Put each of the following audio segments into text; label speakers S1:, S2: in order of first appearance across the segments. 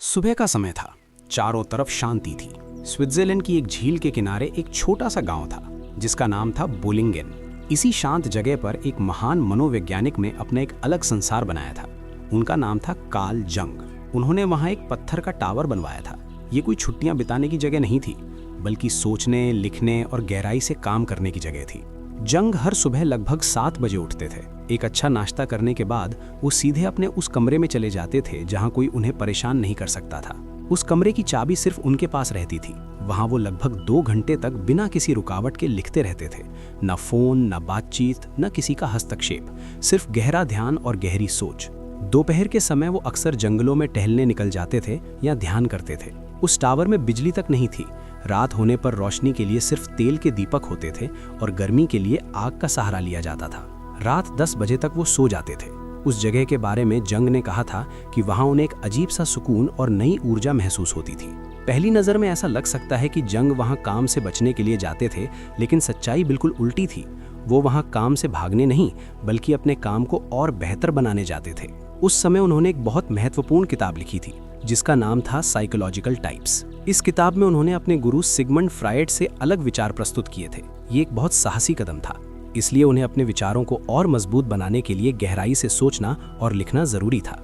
S1: सुबह का समय था। चारों तरफ शांति थी। स्विट्जरलैंड की एक झील के किनारे एक छोटा सा गांव था जिसका नाम था बोलिंगेन। इसी शांत जगह पर एक महान मनोवैज्ञानिक ने अपना एक अलग संसार बनाया था। उनका नाम था कार्ल जंग। उन्होंने वहां एक पत्थर का टावर बनवाया था। ये कोई छुट्टियां बिताने की जगह नहीं थी, बल्कि सोचने, लिखने और गहराई से काम करने की जगह थी। जंग हर सुबह लगभग 7 बजे उठते थे। एक अच्छा नाश्ता करने के बाद वो सीधे अपने उस कमरे में चले जाते थे जहां कोई उन्हें परेशान नहीं कर सकता था। उस कमरे की चाबी सिर्फ उनके पास रहती थी। वहां वो लगभग 2 घंटे तक बिना किसी रुकावट के लिखते रहते थे। न फोन, न बातचीत, न किसी का हस्तक्षेप, सिर्फ गहरा ध्यान और गहरी सोच। दोपहर के समय वो अक्सर जंगलों में टहलने निकल जाते थे या ध्यान करते थे। उस टावर में बिजली तक नहीं थी। रात होने पर रोशनी के लिए सिर्फ तेल के दीपक होते थे और गर्मी के लिए आग का सहारा लिया जाता था। रात 10 बजे तक वो सो जाते थे। उस जगह के बारे में जंग ने कहा था कि वहां उन्हें एक अजीब सा सुकून और नई ऊर्जा महसूस होती थी। पहली नज़र में ऐसा लग सकता है कि जंग वहां काम से बचने के लिए जाते थे, लेकिन सच्चाई बिल्कुल उल्टी थी। वो वहां काम से भागने नहीं, बल्कि अपने काम को और बेहतर बनाने जाते थे। उस समय उन्होंने एक बहुत महत्वपूर्ण किताब लिखी थी जिसका नाम था साइकोलॉजिकल टाइप्स। इस किताब में उन्होंने अपने गुरु सिगमंड फ्रायड से अलग विचार प्रस्तुत किए थे। ये एक बहुत साहसी कदम था, इसलिए उन्हें अपने विचारों को और मजबूत बनाने के लिए गहराई से सोचना और लिखना जरूरी था।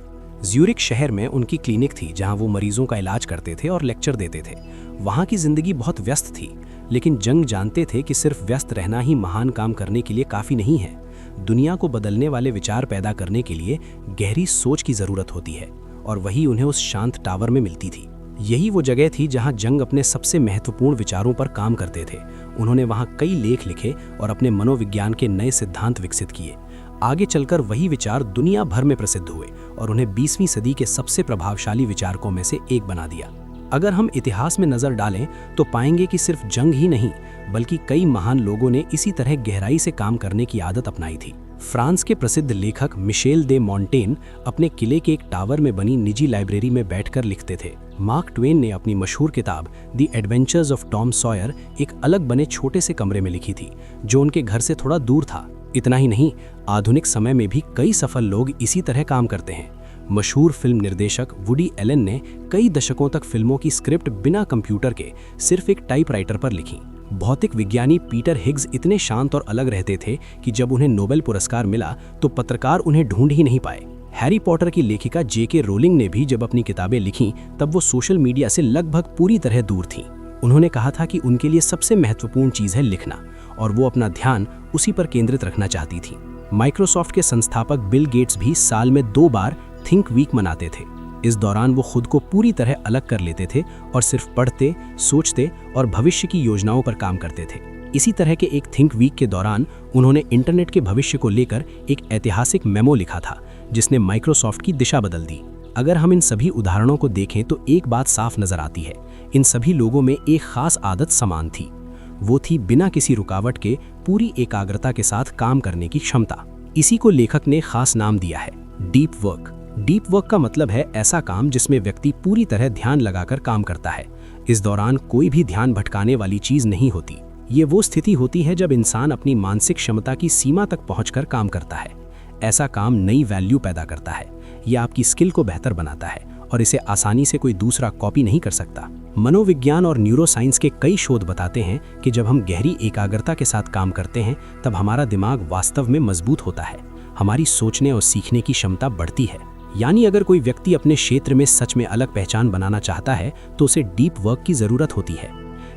S1: ज्यूरिख शहर में उनकी क्लिनिक थी जहां वो मरीजों का इलाज करते थे और लेक्चर देते थे। वहां की जिंदगी बहुत व्यस्त थी, लेकिन जंग जानते थे कि सिर्फ व्यस्त रहना ही महान काम करने के लिए काफी नहीं है। दुनिया को बदलने वाले विचार पैदा करने के लिए गहरी सोच की जरूरत होती है, और वही उन्हें उस शांत टावर में मिलती थी। यही वो जगह थी जहां जंग अपने सबसे महत्वपूर्ण विचारों पर काम करते थे। उन्होंने वहां कई लेख लिखे और अपने मनोविज्ञान के नए सिद्धांत विकसित किए। आगे चलकर वही विचार दुनिया भर में प्रसिद्ध हुए और उन्हें 20वीं सदी के सबसे प्रभावशाली विचारकों में से एक बना दिया। अगर हम इतिहास में नजर डालें तो पाएंगे कि सिर्फ जंग ही नहीं, बल्कि कई महान लोगों ने इसी तरह गहराई से काम करने की आदत अपनाई थी। फ्रांस के प्रसिद्ध लेखक मिशेल दे मॉन्टेन अपने किले के एक टावर में बनी निजी लाइब्रेरी में बैठकर लिखते थे। मार्क ट्वेन ने अपनी मशहूर किताब the adventures of Tom Sawyer एक अलग बने छोटे से कमरे में लिखी थी, जो उनके घर से थोड़ा दूर था। इतना ही नहीं, आधुनिक समय में भी कई सफल लोग इसी तरह काम करते हैं। मशहूर फिल्म निर्देशक वुडी एलन ने कई दशकों तक फिल्मों की स्क्रिप्ट बिना कंप्यूटर के सिर्फ एक टाइपराइटर पर लिखी। भौतिक विज्ञानी पीटर हिग्स इतने शांत और अलग रहते थे कि जब उन्हें नोबेल पुरस्कार मिला तो पत्रकार उन्हें ढूंढ ही नहीं पाए। हैरी पॉटर की लेखिका जेके रोलिंग ने भी जब अपनी किताबें लिखीं तब वो सोशल मीडिया से लगभग पूरी तरह दूर थीं। उन्होंने कहा था कि उनके लिए सबसे महत्वपूर्ण चीज़ है लिखना, और वो अपना ध्यान उसी पर केंद्रित रखना चाहती थीं। माइक्रोसॉफ्ट के संस्थापक बिल गेट्स भी साल में 2 बार थिंक वीक मनाते थे। इस दौरान वो खुद को पूरी तरह अलग कर लेते थे और सिर्फ पढ़ते, सोचते और भविष्य की योजनाओं पर काम करते थे। इसी तरह के एक थिंक वीक के दौरान उन्होंने इंटरनेट के भविष्य को लेकर एक ऐतिहासिक मेमो लिखा था जिसने माइक्रोसॉफ्ट की दिशा बदल दी। अगर हम इन सभी उदाहरणों को देखें तो एक बात साफ नजर आती है, इन सभी लोगों में एक खास आदत समान थी। वो थी बिना किसी रुकावट के पूरी एकाग्रता के साथ काम करने की क्षमता। इसी को लेखक ने खास नाम दिया है डीप वर्क। डीप वर्क का मतलब है ऐसा काम जिसमें व्यक्ति पूरी तरह ध्यान लगाकर काम करता है। इस दौरान कोई भी ध्यान भटकाने वाली चीज नहीं होती। ये वो स्थिति होती है जब इंसान अपनी मानसिक क्षमता की सीमा तक पहुंचकर काम करता है। ऐसा काम नई वैल्यू पैदा करता है, यह आपकी स्किल को बेहतर बनाता है और इसे आसानी से कोई दूसरा कॉपी नहीं कर सकता। मनोविज्ञान और न्यूरोसाइंस के कई शोध बताते हैं कि जब हम गहरी एकाग्रता के साथ काम करते हैं तब हमारा दिमाग वास्तव में मजबूत होता है। हमारी सोचने और सीखने की क्षमता बढ़ती है। यानी अगर कोई व्यक्ति अपने क्षेत्र में सच में अलग पहचान बनाना चाहता है तो उसे डीप वर्क की जरूरत होती है।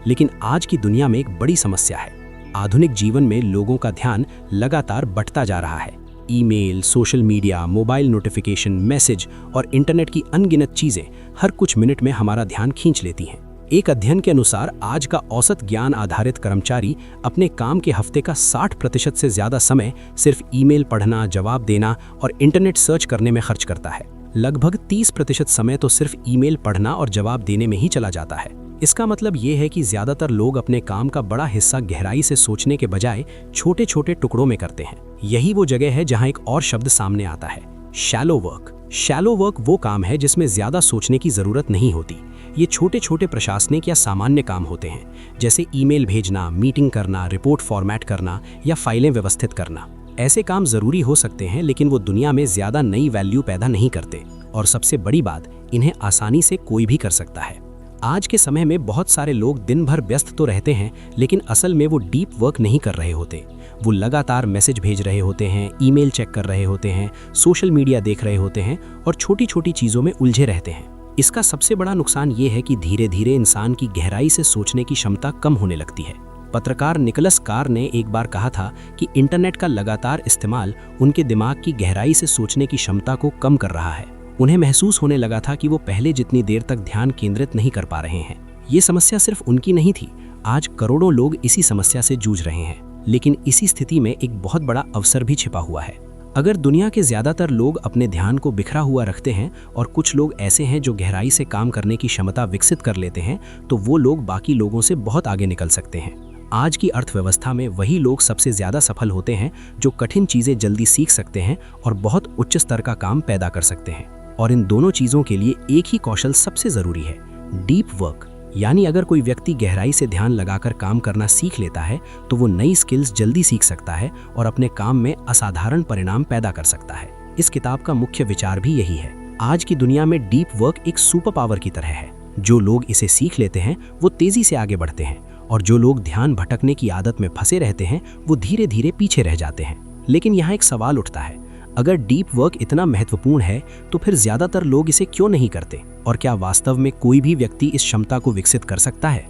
S1: लेकिन आज की दुनिया में एक बड़ी समस्या है। आधुनिक जीवन में लोगों का ध्यान लगातार बढ़ता जा रहा है। Email, social media, mobile notification, message और इंटरनेट की अनगिनत चीजें हर कुछ मिनट में हमारा ध्यान खींच लेती हैं। एक अध्ययन के अनुसार आज का औसत ज्ञान आधारित कर्मचारी अपने काम के हफ्ते का 60% से ज्यादा समय सिर्फ ईमेल पढ़ना, जवाब देना और इंटरनेट सर्च करने में खर्च करता है। लगभग 30% समय तो सिर्फ ईमेल पढ़ना और जवाब देने में ही चला जाता है। इसका मतलब ये है कि ज्यादातर लोग अपने काम का बड़ा हिस्सा गहराई से सोचने के बजाय छोटे छोटे टुकड़ों में करते हैं। यही वो जगह है जहां एक और शब्द सामने आता है, शैलो वर्क। शैलो वर्क वो काम है जिसमें ज्यादा सोचने की जरूरत नहीं होती। ये छोटे छोटे प्रशासनिक या सामान्य काम होते हैं, जैसे ईमेल भेजना, मीटिंग करना, रिपोर्ट फॉर्मेट करना या फाइलें व्यवस्थित करना। ऐसे काम जरूरी हो सकते हैं, लेकिन वो दुनिया में ज्यादा नई वैल्यू पैदा नहीं करते और सबसे बड़ी बात, इन्हें आसानी से कोई भी कर सकता है। आज के समय में बहुत सारे लोग दिन भर व्यस्त तो रहते हैं, लेकिन असल में वो डीप वर्क नहीं कर रहे होते। वो लगातार मैसेज भेज रहे होते हैं, ईमेल चेक कर रहे होते हैं, सोशल मीडिया देख रहे होते हैं और छोटी छोटी चीज़ों में उलझे रहते हैं। इसका सबसे बड़ा नुकसान ये है कि धीरे धीरे इंसान की गहराई से सोचने की क्षमता कम होने लगती है। पत्रकार निकोलस कार ने एक बार कहा था कि इंटरनेट का लगातार इस्तेमाल उनके दिमाग की गहराई से सोचने की क्षमता को कम कर रहा है। उन्हें महसूस होने लगा था कि वो पहले जितनी देर तक ध्यान केंद्रित नहीं कर पा रहे हैं। ये समस्या सिर्फ उनकी नहीं थी, आज करोड़ों लोग इसी समस्या से जूझ रहे हैं। लेकिन इसी स्थिति में एक बहुत बड़ा अवसर भी छिपा हुआ है। अगर दुनिया के ज़्यादातर लोग अपने ध्यान को बिखरा हुआ रखते हैं और कुछ लोग ऐसे हैं जो गहराई से काम करने की क्षमता विकसित कर लेते हैं, तो वो लोग बाकी लोगों से बहुत आगे निकल सकते हैं। आज की अर्थव्यवस्था में वही लोग सबसे ज़्यादा सफल होते हैं जो कठिन चीज़ें जल्दी सीख सकते हैं और बहुत उच्च स्तर का काम पैदा कर सकते हैं। और इन दोनों चीज़ों के लिए एक ही कौशल सबसे ज़रूरी है, डीप वर्क। यानी अगर कोई व्यक्ति गहराई से ध्यान लगाकर काम करना सीख लेता है तो वो नई स्किल्स जल्दी सीख सकता है और अपने काम में असाधारण परिणाम पैदा कर सकता है। इस किताब का मुख्य विचार भी यही है। आज की दुनिया में डीप वर्क एक सुपर पावर की तरह है। जो लोग इसे सीख लेते हैं वो तेजी से आगे बढ़ते हैं और जो लोग ध्यान भटकने की आदत में फंसे रहते हैं वो धीरे धीरे पीछे रह जाते हैं। लेकिन यहाँ एक सवाल उठता है, अगर डीप वर्क इतना महत्वपूर्ण है तो फिर ज़्यादातर लोग इसे क्यों नहीं करते? और क्या वास्तव में कोई भी व्यक्ति इस क्षमता को विकसित कर सकता है?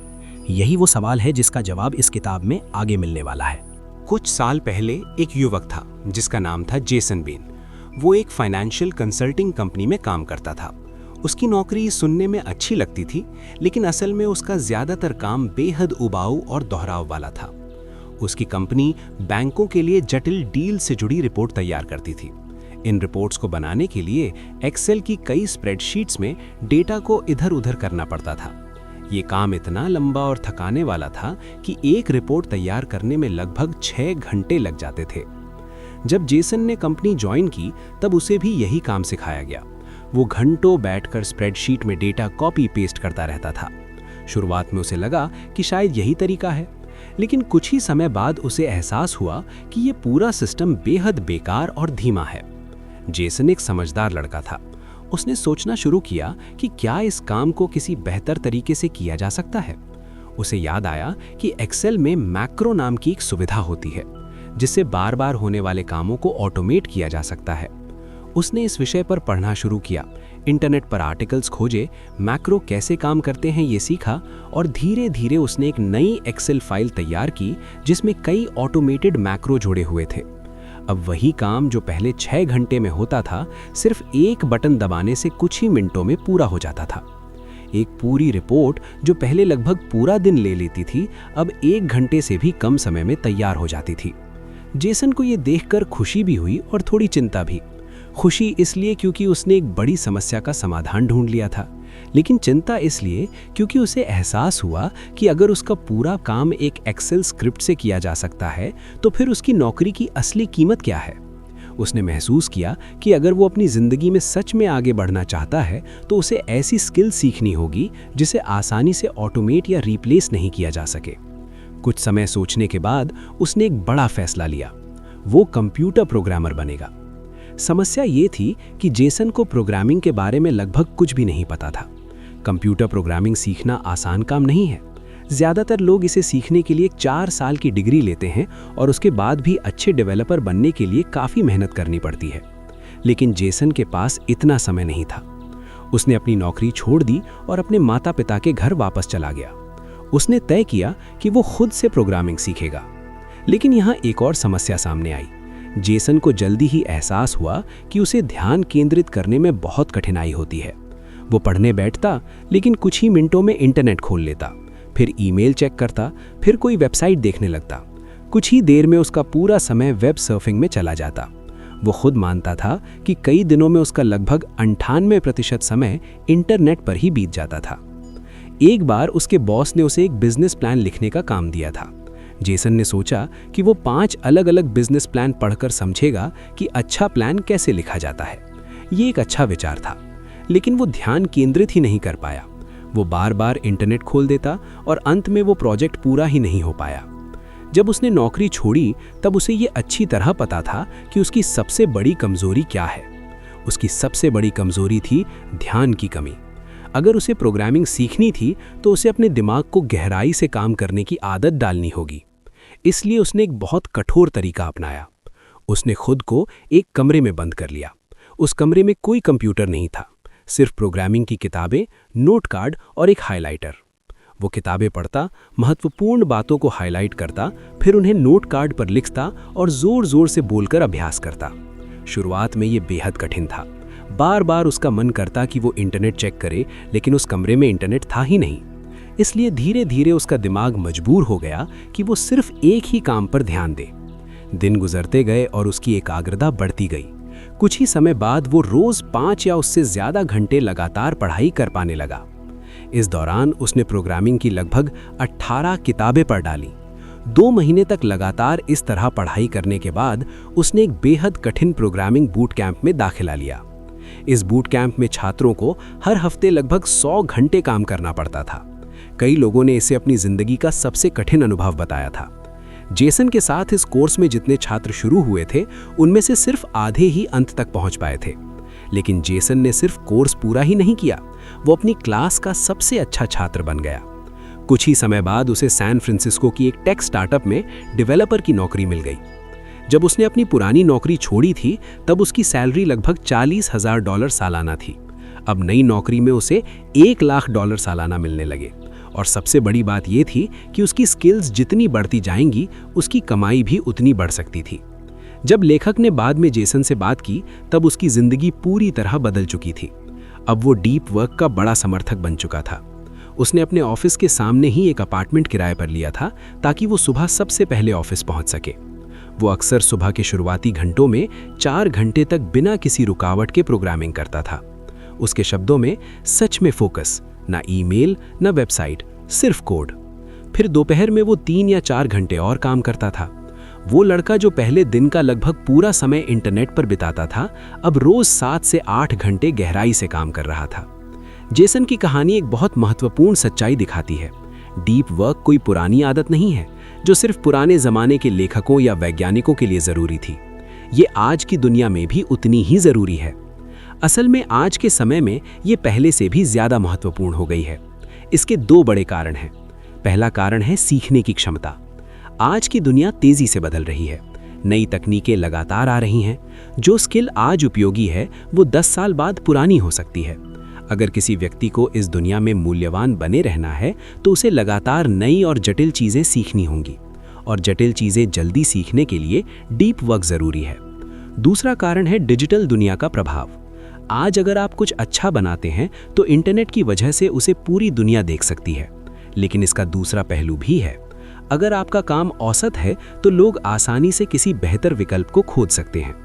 S1: यही वो सवाल है जिसका जवाब इस किताब में आगे मिलने वाला है।
S2: कुछ साल पहले एक युवक था जिसका नाम था जेसन बेन। वो एक फाइनेंशियल कंसल्टिंग कंपनी में काम करता था। उसकी नौकरी सुनने में अच्छी लगती थी, लेकिन असल में उसका ज़्यादातर काम बेहद उबाऊ और दोहराव वाला था। उसकी कंपनी बैंकों के लिए जटिल डील से जुड़ी रिपोर्ट तैयार करती थी। इन रिपोर्ट्स को बनाने के लिए एक्सेल की कई स्प्रेडशीट्स में डेटा को इधर उधर करना पड़ता था। ये काम इतना लंबा और थकाने वाला था कि एक रिपोर्ट तैयार करने में लगभग 6 घंटे लग जाते थे। जब जेसन ने कंपनी ज्वाइन की तब उसे भी यही काम सिखाया गया। वो घंटों बैठकर स्प्रेडशीट में डेटा कॉपी पेस्ट करता रहता था। शुरुआत में उसे लगा कि शायद यही तरीका है, लेकिन कुछ ही समय बाद उसे एहसास हुआ कि ये पूरा सिस्टम बेहद बेकार और धीमा है। जेसन एक समझदार लड़का था। उसने सोचना शुरू किया कि क्या इस काम को किसी बेहतर तरीके से किया जा सकता है। उसे याद आया कि एक्सेल में मैक्रो नाम की एक सुविधा होती है जिससे बार बार होने वाले कामों को ऑटोमेट किया जा सकता है। उसने इस विषय पर पढ़ना शुरू किया, इंटरनेट पर आर्टिकल्स खोजे, मैक्रो कैसे काम करते हैं ये सीखा और धीरे धीरे उसने एक नई एक्सेल फाइल तैयार की जिसमें कई ऑटोमेटेड मैक्रो जुड़े हुए थे। अब वही काम जो पहले 6 घंटे में होता था, सिर्फ एक बटन दबाने से कुछ ही मिनटों में पूरा हो जाता था। एक पूरी रिपोर्ट जो पहले लगभग पूरा दिन ले लेती थी, अब 1 घंटे से भी कम समय में तैयार हो जाती थी। जेसन को ये देखकर खुशी भी हुई और थोड़ी चिंता भी। खुशी इसलिए क्योंकि उसने एक बड़ी समस्या का समाधान ढूंढ लिया था, लेकिन चिंता इसलिए क्योंकि उसे एहसास हुआ कि अगर उसका पूरा काम एक एक्सेल स्क्रिप्ट से किया जा सकता है तो फिर उसकी नौकरी की असली कीमत क्या है। उसने महसूस किया कि अगर वो अपनी ज़िंदगी में सच में आगे बढ़ना चाहता है तो उसे ऐसी स्किल सीखनी होगी जिसे आसानी से ऑटोमेट या रिप्लेस नहीं किया जा सके। कुछ समय सोचने के बाद उसने एक बड़ा फैसला लिया, वो कंप्यूटर प्रोग्रामर बनेगा। समस्या ये थी कि जेसन को प्रोग्रामिंग के बारे में लगभग कुछ भी नहीं पता था। कंप्यूटर प्रोग्रामिंग सीखना आसान काम नहीं है। ज़्यादातर लोग इसे सीखने के लिए 4 साल की डिग्री लेते हैं और उसके बाद भी अच्छे डेवलपर बनने के लिए काफ़ी मेहनत करनी पड़ती है। लेकिन जेसन के पास इतना समय नहीं था। उसने अपनी नौकरी छोड़ दी और अपने माता पिता के घर वापस चला गया। उसने तय किया कि वो खुद से प्रोग्रामिंग सीखेगा। लेकिन यहाँ एक और समस्या सामने आई। जेसन को जल्दी ही एहसास हुआ कि उसे ध्यान केंद्रित करने में बहुत कठिनाई होती है। वो पढ़ने बैठता, लेकिन कुछ ही मिनटों में इंटरनेट खोल लेता, फिर ईमेल चेक करता, फिर कोई वेबसाइट देखने लगता। कुछ ही देर में उसका पूरा समय वेब सर्फिंग में चला जाता। वो खुद मानता था कि कई दिनों में उसका लगभग 98% समय इंटरनेट पर ही बीत जाता था। एक बार उसके बॉस ने उसे एक बिजनेस प्लान लिखने का काम दिया था। जेसन ने सोचा कि वो 5 अलग अलग बिजनेस प्लान पढ़कर समझेगा कि अच्छा प्लान कैसे लिखा जाता है। ये एक अच्छा विचार था, लेकिन वो ध्यान केंद्रित ही नहीं कर पाया। वो बार बार इंटरनेट खोल देता और अंत में वो प्रोजेक्ट पूरा ही नहीं हो पाया। जब उसने नौकरी छोड़ी तब उसे ये अच्छी तरह पता था कि उसकी सबसे बड़ी कमजोरी क्या है। उसकी सबसे बड़ी कमजोरी थी ध्यान की कमी। अगर उसे प्रोग्रामिंग सीखनी थी तो उसे अपने दिमाग को गहराई से काम करने की आदत डालनी होगी। इसलिए उसने एक बहुत कठोर तरीका अपनाया। उसने खुद को एक कमरे में बंद कर लिया। उस कमरे में कोई कंप्यूटर नहीं था, सिर्फ प्रोग्रामिंग की किताबें, नोट कार्ड और एक हाइलाइटर। वो किताबें पढ़ता, महत्वपूर्ण बातों को हाइलाइट करता, फिर उन्हें नोट कार्ड पर लिखता और जोर जोर से बोलकर अभ्यास करता। शुरुआत में ये बेहद कठिन था। बार बार उसका मन करता कि वो इंटरनेट चेक करे, लेकिन उस कमरे में इंटरनेट था ही नहीं। इसलिए धीरे धीरे उसका दिमाग मजबूर हो गया कि वो सिर्फ एक ही काम पर ध्यान दे। दिन गुजरते गए और उसकी एकाग्रता बढ़ती गई। कुछ ही समय बाद वो रोज 5 या उससे ज्यादा घंटे लगातार पढ़ाई कर पाने लगा। इस दौरान उसने प्रोग्रामिंग की लगभग 18 किताबें पढ़ डाली। 2 महीने तक लगातार इस तरह पढ़ाई करने के बाद उसने एक बेहद कठिन प्रोग्रामिंग बूट कैंप में दाखिला लिया। इस बूट कैंप में छात्रों को हर हफ्ते लगभग 100 घंटे काम करना पड़ता था। कई लोगों ने इसे अपनी जिंदगी का सबसे कठिन अनुभव बताया था। जेसन के साथ इस कोर्स में जितने छात्र शुरू हुए थे, उनमें से सिर्फ आधे ही अंत तक पहुंच पाए थे। लेकिन जेसन ने सिर्फ कोर्स पूरा ही नहीं किया, वो अपनी क्लास का सबसे अच्छा छात्र बन गया। कुछ ही समय बाद उसे सैन फ्रांसिस्को की एक टेक स्टार्टअप में डेवलपर की नौकरी मिल गई। जब उसने अपनी पुरानी नौकरी छोड़ी थी, तब उसकी सैलरी लगभग $40,000 सालाना थी। अब नई नौकरी में उसे $1 लाख सालाना मिलने लगे। और सबसे बड़ी बात यह थी कि उसकी स्किल्स जितनी बढ़ती जाएंगी, उसकी कमाई भी उतनी बढ़ सकती थी। जब लेखक ने बाद में जेसन से बात की, तब उसकी जिंदगी पूरी तरह बदल चुकी थी। अब वो डीप वर्क का बड़ा समर्थक बन चुका था। उसने अपने ऑफिस के सामने ही एक अपार्टमेंट किराए पर लिया था, ताकि वो सुबह सबसे पहले ऑफिस पहुंच सके। वो अक्सर सुबह के शुरुआती घंटों में 4 घंटे तक बिना किसी रुकावट के प्रोग्रामिंग करता था। उसके शब्दों में सच में फोकस, ना ईमेल, ना वेबसाइट, सिर्फ कोड। फिर दोपहर में वो 3 या 4 घंटे और काम करता था। वो लड़का जो पहले दिन का लगभग पूरा समय इंटरनेट पर बिताता था, अब रोज 7 से 8 घंटे गहराई से काम कर रहा था। जेसन की कहानी एक बहुत महत्वपूर्ण सच्चाई दिखाती है। डीप वर्क कोई पुरानी आदत नहीं है जो सिर्फ पुराने जमाने के लेखकों या वैज्ञानिकों के लिए जरूरी थी। ये आज की दुनिया में भी उतनी ही जरूरी है। असल में आज के समय में ये पहले से भी ज्यादा महत्वपूर्ण हो गई है। इसके 2 बड़े कारण हैं। पहला कारण है सीखने की क्षमता। आज की दुनिया तेजी से बदल रही है। नई तकनीकें लगातार आ रही हैं। जो स्किल आज उपयोगी है, वो 10 साल बाद पुरानी हो सकती है। अगर किसी व्यक्ति को इस दुनिया में मूल्यवान बने रहना है, तो उसे लगातार नई और जटिल चीजें सीखनी होंगी। और जटिल चीजें जल्दी सीखने के लिए डीप वर्क जरूरी है। दूसरा कारण है डिजिटल दुनिया का प्रभाव। आज अगर आप कुछ अच्छा बनाते हैं, तो इंटरनेट की वजह से उसे पूरी दुनिया देख सकती है। लेकिन इसका दूसरा पहलू भी है। अगर आपका काम औसत है, तो लोग आसानी से किसी बेहतर विकल्प को खोज सकते हैं।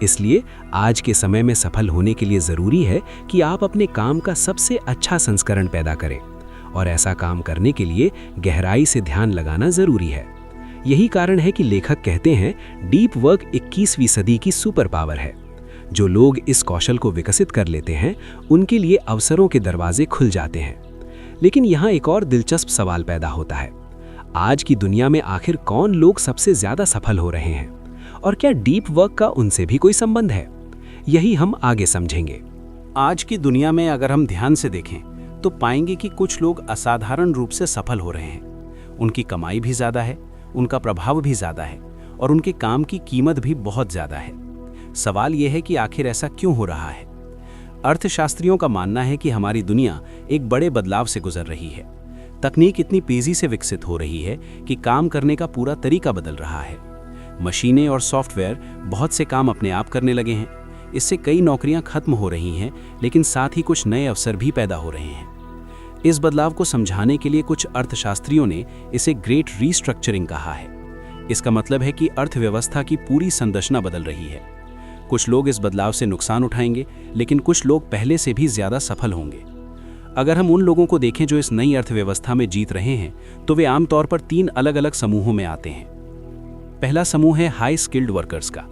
S2: इसलिए आज के समय में सफल होने के लिए जरूरी है कि आप अपने काम का सबसे अच्छा संस्करण पैदा करें। और ऐसा काम करने के लिए गहराई से ध्यान लगाना जरूरी है। यही कारण है कि लेखक कहते हैं, डीप वर्क 21वीं सदी की सुपर पावर है। जो लोग इस कौशल को विकसित कर लेते हैं, उनके लिए अवसरों के दरवाजे खुल जाते हैं। लेकिन यहाँ एक और दिलचस्प सवाल पैदा होता है। आज की दुनिया में आखिर कौन लोग सबसे ज्यादा सफल हो रहे हैं? और क्या डीप वर्क का उनसे भी कोई संबंध है? यही हम आगे समझेंगे।
S1: आज की दुनिया में अगर हम ध्यान से देखें, तो पाएंगे कि कुछ लोग असाधारण रूप से सफल हो रहे हैं। उनकी कमाई भी ज्यादा है, उनका प्रभाव भी ज्यादा है, और उनके काम की कीमत भी बहुत ज्यादा है। सवाल यह है कि आखिर ऐसा क्यों हो रहा है? अर्थशास्त्रियों का मानना है कि हमारी दुनिया एक बड़े बदलाव से गुजर रही है। तकनीक इतनी तेजी से विकसित हो रही है कि काम करने का पूरा तरीका बदल रहा है। मशीनें और सॉफ्टवेयर बहुत से काम अपने आप करने लगे हैं। इससे कई नौकरियां खत्म हो रही हैं, लेकिन साथ ही कुछ नए अवसर भी पैदा हो रहे हैं। इस बदलाव को समझाने के लिए कुछ अर्थशास्त्रियों ने इसे ग्रेट रीस्ट्रक्चरिंग कहा है। इसका मतलब है कि अर्थव्यवस्था की पूरी संरचना बदल रही है। कुछ लोग इस बदलाव से नुकसान उठाएंगे, लेकिन कुछ लोग पहले से भी ज्यादा सफल होंगे। अगर हम उन लोगों को देखें जो इस नई अर्थव्यवस्था में जीत रहे हैं, तो वे आमतौर पर 3 अलग-अलग समूहों में आते हैं। पहला समूह है हाई स्किल्ड वर्कर्स का।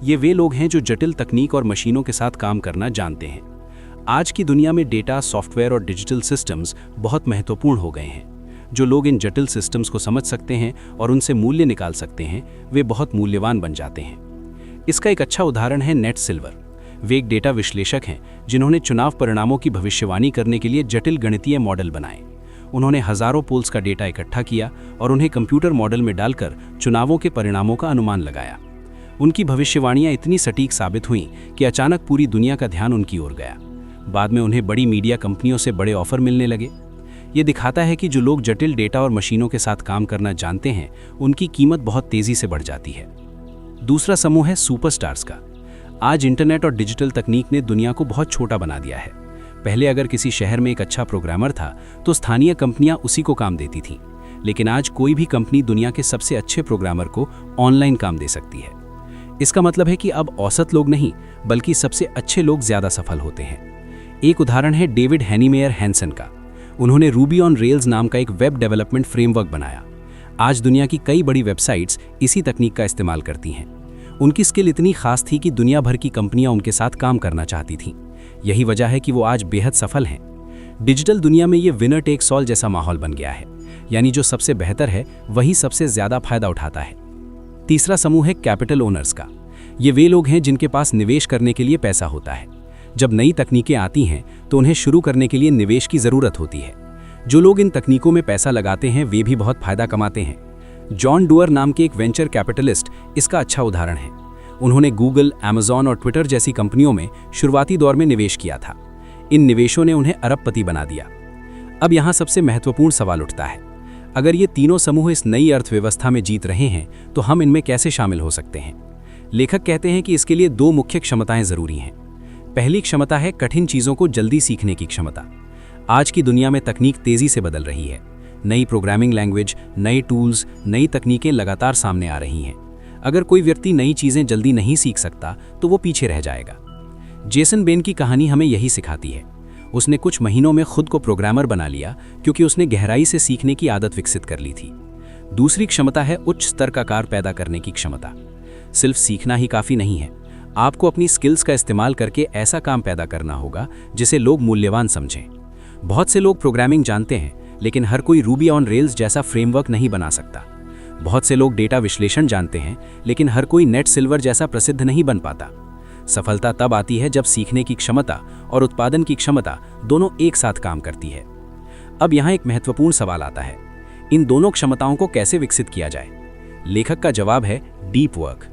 S1: ये वे लोग हैं जो जटिल तकनीक और मशीनों के साथ काम करना जानते हैं। आज की दुनिया में डेटा, सॉफ्टवेयर और डिजिटल सिस्टम्स बहुत महत्वपूर्ण हो गए हैं। जो लोग इन जटिल सिस्टम्स को समझ सकते हैं और उनसे मूल्य निकाल सकते हैं, वे बहुत मूल्यवान बन जाते हैं। इसका एक अच्छा उदाहरण है नेट सिल्वर। वे एक डेटा विश्लेषक हैं जिन्होंने चुनाव परिणामों की भविष्यवाणी करने के लिए जटिल गणितीय मॉडल बनाए। उन्होंने हजारों पोल्स का डेटा इकट्ठा किया और उन्हें कंप्यूटर मॉडल में डालकर चुनावों के परिणामों का अनुमान लगाया। उनकी भविष्यवाणियां इतनी सटीक साबित हुईं कि अचानक पूरी दुनिया का ध्यान उनकी ओर गया। बाद में उन्हें बड़ी मीडिया कंपनियों से बड़े ऑफर मिलने लगे। ये दिखाता है कि जो लोग जटिल डेटा और मशीनों के साथ काम करना जानते हैं, उनकी कीमत बहुत तेजी से बढ़ जाती है। दूसरा समूह है सुपरस्टार्स का। आज इंटरनेट और डिजिटल तकनीक ने दुनिया को बहुत छोटा बना दिया है। पहले अगर किसी शहर में एक अच्छा प्रोग्रामर था तो स्थानीय कंपनियां उसी को काम देती थीं, लेकिन आज कोई भी कंपनी दुनिया के सबसे अच्छे प्रोग्रामर को ऑनलाइन काम दे सकती है। इसका मतलब है कि अब औसत लोग नहीं, बल्कि सबसे अच्छे लोग ज्यादा सफल होते हैं। एक उदाहरण है डेविड हैनीमेयर हैंसन का। उन्होंने रूबी ऑन रेल्स नाम का एक वेब डेवलपमेंट फ्रेमवर्क बनाया। आज दुनिया की कई बड़ी वेबसाइट्स इसी तकनीक का इस्तेमाल करती हैं। उनकी स्किल इतनी खास थी कि दुनिया भर की कंपनियां उनके साथ काम करना चाहती थीं। यही वजह है कि वो आज बेहद सफल हैं। डिजिटल दुनिया में ये विनर टेक्स ऑल जैसा माहौल बन गया है, यानी जो सबसे बेहतर है वही सबसे ज्यादा फायदा उठाता है। तीसरा समूह है कैपिटल ओनर्स का। ये वे लोग हैं जिनके पास निवेश करने के लिए पैसा होता है। जब नई तकनीकें आती हैं तो उन्हें शुरू करने के लिए निवेश की जरूरत होती है। जो लोग इन तकनीकों में पैसा लगाते हैं वे भी बहुत फायदा कमाते हैं। जॉन डुअर नाम के एक वेंचर कैपिटलिस्ट इसका अच्छा उदाहरण है। उन्होंने गूगल, अमेज़न और ट्विटर जैसी कंपनियों में शुरुआती दौर में निवेश किया था। इन निवेशों ने उन्हें अरबपति बना दिया। अब यहाँ सबसे महत्वपूर्ण सवाल उठता है, अगर ये तीनों समूह इस नई अर्थव्यवस्था में जीत रहे हैं तो हम इनमें कैसे शामिल हो सकते हैं? लेखक कहते हैं कि इसके लिए दो मुख्य क्षमताएं जरूरी हैं। पहली क्षमता है कठिन चीजों को जल्दी सीखने की क्षमता। आज की दुनिया में तकनीक तेजी से बदल रही है। नई प्रोग्रामिंग लैंग्वेज, नए टूल्स, नई तकनीकें लगातार सामने आ रही हैं। अगर कोई व्यक्ति नई चीजें जल्दी नहीं सीख सकता तो वो पीछे रह जाएगा। जेसन बेन की कहानी हमें यही सिखाती है। उसने कुछ महीनों में खुद को प्रोग्रामर बना लिया क्योंकि उसने गहराई से सीखने की आदत विकसित कर ली थी। दूसरी क्षमता है उच्च स्तर का कार्य पैदा करने की क्षमता। सिर्फ सीखना ही काफी नहीं है, आपको अपनी स्किल्स का इस्तेमाल करके ऐसा काम पैदा करना होगा जिसे लोग मूल्यवान समझें। बहुत से लोग प्रोग्रामिंग जानते हैं, लेकिन हर कोई रूबी ऑन रेल्स जैसा फ्रेमवर्क नहीं बना सकता। बहुत से लोग डेटा विश्लेषण जानते हैं, लेकिन हर कोई नेट सिल्वर जैसा प्रसिद्ध नहीं बन पाता। सफलता तब आती है जब सीखने की क्षमता और उत्पादन की क्षमता दोनों एक साथ काम करती है। अब यहाँ एक महत्वपूर्ण सवाल आता है, इन दोनों क्षमताओं को कैसे विकसित किया जाए? लेखक का जवाब है डीप वर्क।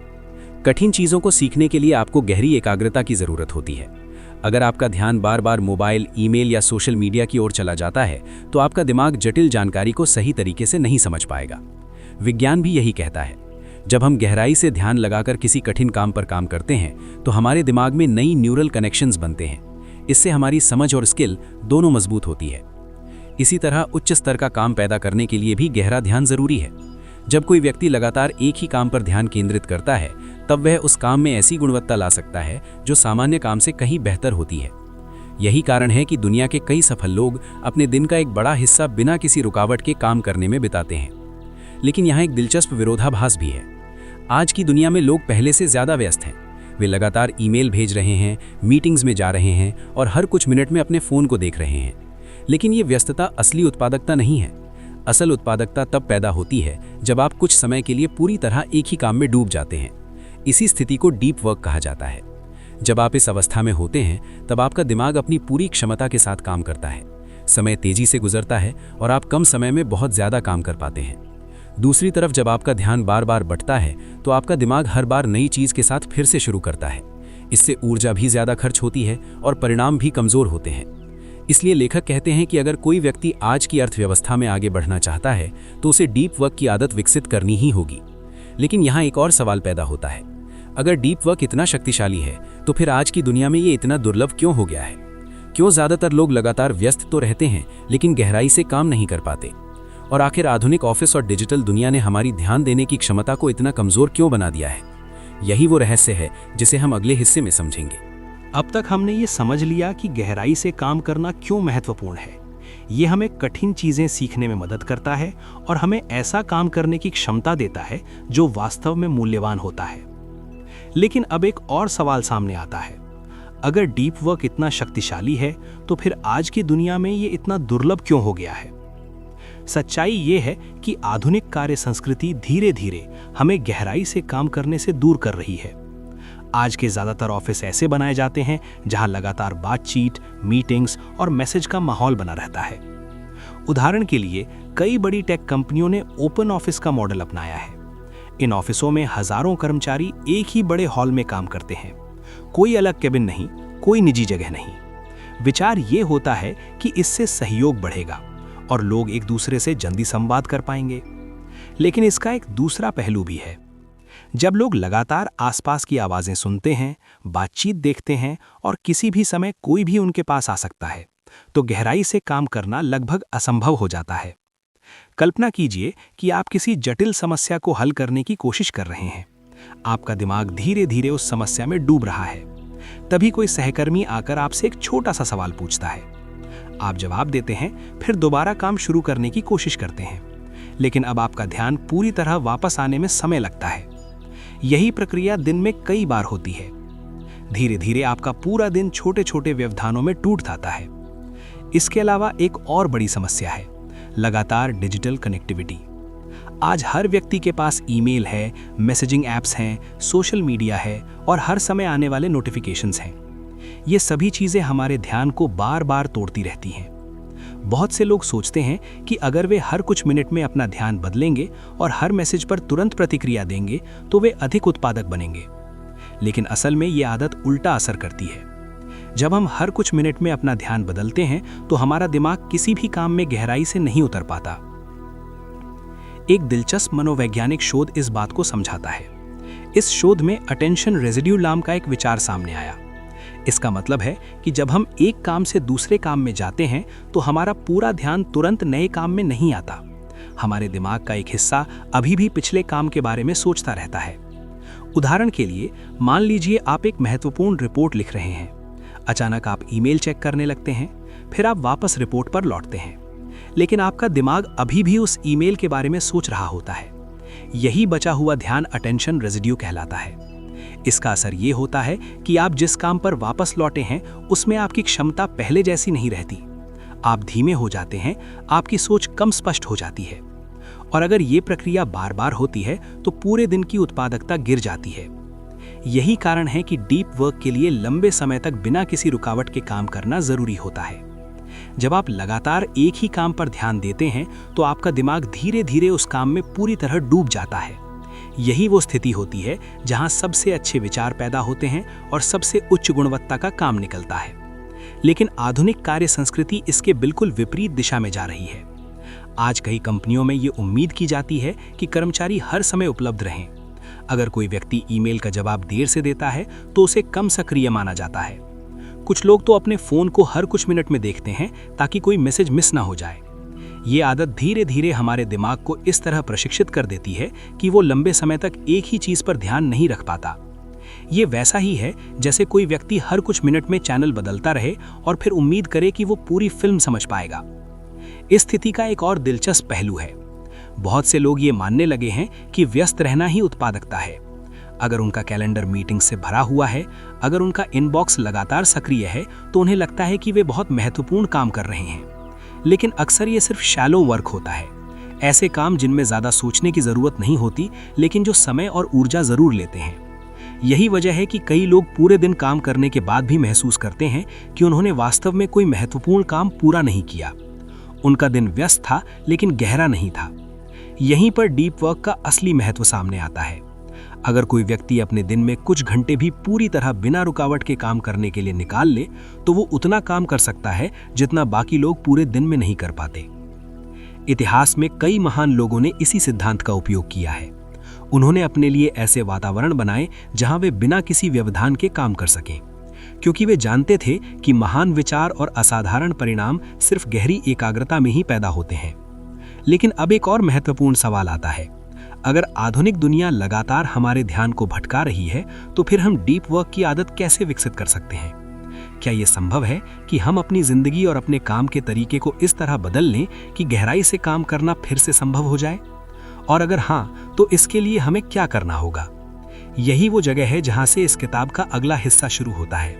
S1: कठिन चीजों को सीखने के लिए आपको गहरी एकाग्रता की जरूरत होती है। अगर आपका ध्यान बार बार मोबाइल, ईमेल या सोशल मीडिया की ओर चला जाता है तो आपका दिमाग जटिल जानकारी को सही तरीके से नहीं समझ पाएगा। विज्ञान भी यही कहता है। जब हम गहराई से ध्यान लगाकर किसी कठिन काम पर काम करते हैं तो हमारे दिमाग में नई न्यूरल कनेक्शंस बनते हैं। इससे हमारी समझ और स्किल दोनों मजबूत होती है। इसी तरह उच्च स्तर का काम पैदा करने के लिए भी गहरा ध्यान जरूरी है। जब कोई व्यक्ति लगातार एक ही काम पर ध्यान केंद्रित करता है तब वह उस काम में ऐसी गुणवत्ता ला सकता है जो सामान्य काम से कहीं बेहतर होती है। यही कारण है कि दुनिया के कई सफल लोग अपने दिन का एक बड़ा हिस्सा बिना किसी रुकावट के काम करने में बिताते हैं। लेकिन यहाँ एक दिलचस्प विरोधाभास भी है। आज की दुनिया में लोग पहले से ज्यादा व्यस्त हैं। वे लगातार ईमेल भेज रहे हैं, मीटिंग्स में जा रहे हैं और हर कुछ मिनट में अपने फोन को देख रहे हैं। लेकिन ये व्यस्तता असली उत्पादकता नहीं है। असल उत्पादकता तब पैदा होती है जब आप कुछ समय के लिए पूरी तरह एक ही काम में डूब जाते हैं। इसी स्थिति को डीप वर्क कहा जाता है। जब आप इस अवस्था में होते हैं तब आपका दिमाग अपनी पूरी क्षमता के साथ काम करता है। समय तेजी से गुजरता है और आप कम समय में बहुत ज्यादा काम कर पाते हैं। दूसरी तरफ जब आपका ध्यान बार बार बंटता है तो आपका दिमाग हर बार नई चीज के साथ फिर से शुरू करता है। इससे ऊर्जा भी ज्यादा खर्च होती है और परिणाम भी कमजोर होते हैं। इसलिए लेखक कहते हैं कि अगर कोई व्यक्ति आज की अर्थव्यवस्था में आगे बढ़ना चाहता है तो उसे डीप वर्क की आदत विकसित करनी ही होगी। लेकिन यहाँ एक और सवाल पैदा होता है, अगर डीप वर्क इतना शक्तिशाली है तो फिर आज की दुनिया में ये इतना दुर्लभ क्यों हो गया है? क्यों ज्यादातर लोग लगातार व्यस्त तो रहते हैं लेकिन गहराई से काम नहीं कर पाते? और आखिर आधुनिक ऑफिस और डिजिटल दुनिया ने हमारी ध्यान देने की क्षमता को इतना कमजोर क्यों बना दिया है? यही वो रहस्य है जिसे हम अगले हिस्से में समझेंगे।
S2: अब तक हमने ये समझ लिया कि गहराई से काम करना क्यों महत्वपूर्ण है। ये हमें कठिन चीजें सीखने में मदद करता है और हमें ऐसा काम करने की क्षमता देता है जो वास्तव में मूल्यवान होता है। लेकिन अब एक और सवाल सामने आता है, अगर डीप वर्क इतना शक्तिशाली है तो फिर आज की दुनिया में ये इतना दुर्लभ क्यों हो गया है? सच्चाई ये है कि आधुनिक कार्य संस्कृति धीरे धीरे हमें गहराई से काम करने से दूर कर रही है।
S3: आज के ज़्यादातर ऑफिस ऐसे बनाए जाते हैं जहां लगातार बातचीत, मीटिंग्स और मैसेज का माहौल बना रहता है। उदाहरण के लिए कई बड़ी टेक कंपनियों ने ओपन ऑफिस का मॉडल अपनाया है। इन ऑफिसों में हजारों कर्मचारी एक ही बड़े हॉल में काम करते हैं। कोई अलग केबिन नहीं, कोई निजी जगह नहीं। विचार ये होता है कि इससे सहयोग बढ़ेगा और लोग एक दूसरे से जल्दी संवाद कर पाएंगे। लेकिन इसका एक दूसरा पहलू भी है। जब लोग लगातार आसपास की आवाजें सुनते हैं, बातचीत देखते हैं और किसी भी समय कोई भी उनके पास आ सकता है, तो गहराई से काम करना लगभग असंभव हो जाता है। कल्पना कीजिए कि आप किसी जटिल समस्या को हल करने की कोशिश कर रहे हैं। आपका दिमाग धीरे धीरे उस समस्या में डूब रहा है। तभी कोई सहकर्मी आकर आपसे एक छोटा सा सवाल पूछता है। आप जवाब देते हैं, फिर दोबारा काम शुरू करने की कोशिश करते हैं, लेकिन अब आपका ध्यान पूरी तरह वापस आने में समय लगता है। यही प्रक्रिया दिन में कई बार होती है। धीरे धीरे आपका पूरा दिन छोटे छोटे व्यवधानों में टूट जाता है। इसके अलावा एक और बड़ी समस्या है, लगातार डिजिटल कनेक्टिविटी। आज हर व्यक्ति के पास ईमेल है, मैसेजिंग ऐप्स हैं, सोशल मीडिया है और हर समय आने वाले नोटिफिकेशंस हैं। ये सभी चीज़ें हमारे ध्यान को बार बार तोड़ती रहती हैं। बहुत से लोग सोचते हैं कि अगर वे हर कुछ मिनट में अपना ध्यान बदलेंगे और हर मैसेज पर तुरंत प्रतिक्रिया देंगे तो वे अधिक उत्पादक बनेंगे। लेकिन असल में ये आदत उल्टा असर करती है। जब हम हर कुछ मिनट में अपना ध्यान बदलते हैं तो हमारा दिमाग किसी भी काम में गहराई से नहीं उतर पाता। एक दिलचस्प मनोवैज्ञानिक शोध इस बात को समझाता है। इस शोध में अटेंशन रेजिड्यू नाम का एक विचार सामने आया। इसका मतलब है कि जब हम एक काम से दूसरे काम में जाते हैं तो हमारा पूरा ध्यान तुरंत नए काम में नहीं आता। हमारे दिमाग का एक हिस्सा अभी भी पिछले काम के बारे में सोचता रहता है। उदाहरण के लिए, मान लीजिए आप एक महत्वपूर्ण रिपोर्ट लिख रहे हैं। अचानक आप ईमेल चेक करने लगते हैं, फिर आप वापस रिपोर्ट पर लौटते हैं, लेकिन आपका दिमाग अभी भी उस ईमेल के बारे में सोच रहा होता है। यही बचा हुआ ध्यान अटेंशन रेजिड्यू कहलाता है। इसका असर ये होता है कि आप जिस काम पर वापस लौटे हैं उसमें आपकी क्षमता पहले जैसी नहीं रहती। आप धीमे हो जाते हैं, आपकी सोच कम स्पष्ट हो जाती है। और अगर ये प्रक्रिया बार बार होती है तो पूरे दिन की उत्पादकता गिर जाती है। यही कारण है कि डीप वर्क के लिए लंबे समय तक बिना किसी रुकावट के काम करना जरूरी होता है। जब आप लगातार एक ही काम पर ध्यान देते हैं तो आपका दिमाग धीरे धीरे उस काम में पूरी तरह डूब जाता है। यही वो स्थिति होती है जहां सबसे अच्छे विचार पैदा होते हैं और सबसे उच्च गुणवत्ता का काम निकलता है। लेकिन आधुनिक कार्य संस्कृति इसके बिल्कुल विपरीत दिशा में जा रही है। आज कई कंपनियों में ये उम्मीद की जाती है कि कर्मचारी हर समय उपलब्ध रहें। अगर कोई व्यक्ति ईमेल का जवाब देर से देता है तो उसे कम सक्रिय माना जाता है। कुछ लोग तो अपने फोन को हर कुछ मिनट में देखते हैं ताकि कोई मैसेज मिस ना हो जाए। ये आदत धीरे धीरे हमारे दिमाग को इस तरह प्रशिक्षित कर देती है कि वो लंबे समय तक एक ही चीज पर ध्यान नहीं रख पाता। ये वैसा ही है जैसे कोई व्यक्ति हर कुछ मिनट में चैनल बदलता रहे और फिर उम्मीद करे कि वो पूरी फिल्म समझ पाएगा। इस स्थिति का एक और दिलचस्प पहलू है। बहुत से लोग ये मानने लगे हैं कि व्यस्त रहना ही उत्पादकता है। अगर उनका कैलेंडर मीटिंग से भरा हुआ है, अगर उनका इनबॉक्स लगातार सक्रिय है, तो उन्हें लगता है कि वे बहुत महत्वपूर्ण काम कर रहे हैं। लेकिन अक्सर ये सिर्फ शैलो वर्क होता है, ऐसे काम जिनमें ज़्यादा सोचने की ज़रूरत नहीं होती लेकिन जो समय और ऊर्जा ज़रूर लेते हैं। यही वजह है कि कई लोग पूरे दिन काम करने के बाद भी महसूस करते हैं कि उन्होंने वास्तव में कोई महत्वपूर्ण काम पूरा नहीं किया। उनका दिन व्यस्त था लेकिन गहरा नहीं था। यहीं पर डीप वर्क का असली महत्व सामने आता है। अगर कोई व्यक्ति अपने दिन में कुछ घंटे भी पूरी तरह बिना रुकावट के काम करने के लिए निकाल ले तो वो उतना काम कर सकता है जितना बाकी लोग पूरे दिन में नहीं कर पाते। इतिहास में कई महान लोगों ने इसी सिद्धांत का उपयोग किया है। उन्होंने अपने लिए ऐसे वातावरण बनाए जहां वे बिना किसी व्यवधान के काम कर सकें, क्योंकि वे जानते थे कि महान विचार और असाधारण परिणाम सिर्फ गहरी एकाग्रता में ही पैदा होते हैं। लेकिन अब एक और महत्वपूर्ण सवाल आता है। अगर आधुनिक दुनिया लगातार हमारे ध्यान को भटका रही है तो फिर हम डीप वर्क की आदत कैसे विकसित कर सकते हैं? क्या ये संभव है कि हम अपनी जिंदगी और अपने काम के तरीके को इस तरह बदल लें कि गहराई से काम करना फिर से संभव हो जाए? और अगर हाँ, तो इसके लिए हमें क्या करना होगा? यही वो जगह है जहां से इस किताब का अगला हिस्सा शुरू होता है।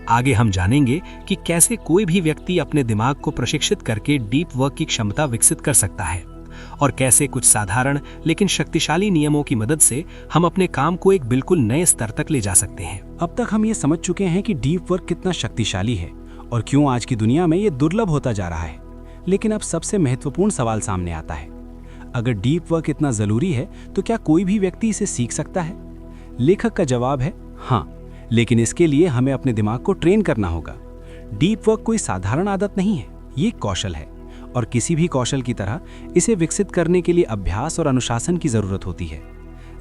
S3: आगे हम जानेंगे कि कैसे कोई भी व्यक्ति अपने दिमाग को प्रशिक्षित करके डीप वर्क की क्षमता विकसित कर सकता है और कैसे कुछ साधारण लेकिन शक्तिशाली नियमों की मदद से हम अपने काम को एक बिल्कुल नए स्तर तक ले जा सकते हैं।
S1: अब तक हम ये समझ चुके हैं कि डीप वर्क कितना शक्तिशाली है और क्यों आज की दुनिया में ये दुर्लभ होता जा रहा है। लेकिन अब सबसे महत्वपूर्ण सवाल सामने आता है, अगर डीप वर्क इतना जरूरी है तो क्या कोई भी व्यक्ति इसे सीख सकता है? लेखक का जवाब है हाँ, लेकिन इसके लिए हमें अपने दिमाग को ट्रेन करना होगा। डीप वर्क कोई साधारण आदत नहीं है, ये एक कौशल है और किसी भी कौशल की तरह इसे विकसित करने के लिए अभ्यास और अनुशासन की जरूरत होती है।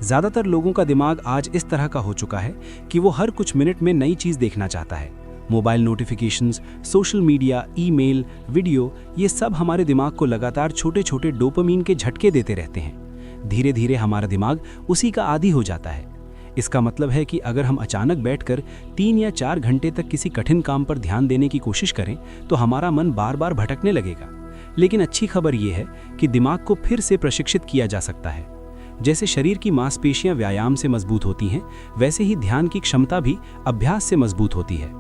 S1: ज्यादातर लोगों का दिमाग आज इस तरह का हो चुका है कि वो हर कुछ मिनट में नई चीज देखना चाहता है। Mobile notifications, social media, email, video, ये सब हमारे दिमाग को लगातार छोटे छोटे डोपामीन के झटके देते रहते हैं। धीरे धीरे हमारा दिमाग उसी का आदी हो जाता है। इसका मतलब है कि अगर हम अचानक बैठकर 3 या 4 घंटे तक किसी कठिन काम पर ध्यान देने की कोशिश करें तो हमारा मन बार बार भटकने लगेगा। लेकिन अच्छी खबर यह है कि दिमाग को फिर से प्रशिक्षित किया जा सकता है। जैसे शरीर की मांसपेशियां व्यायाम से मजबूत होती हैं, वैसे ही ध्यान की क्षमता भी अभ्यास से मजबूत होती है।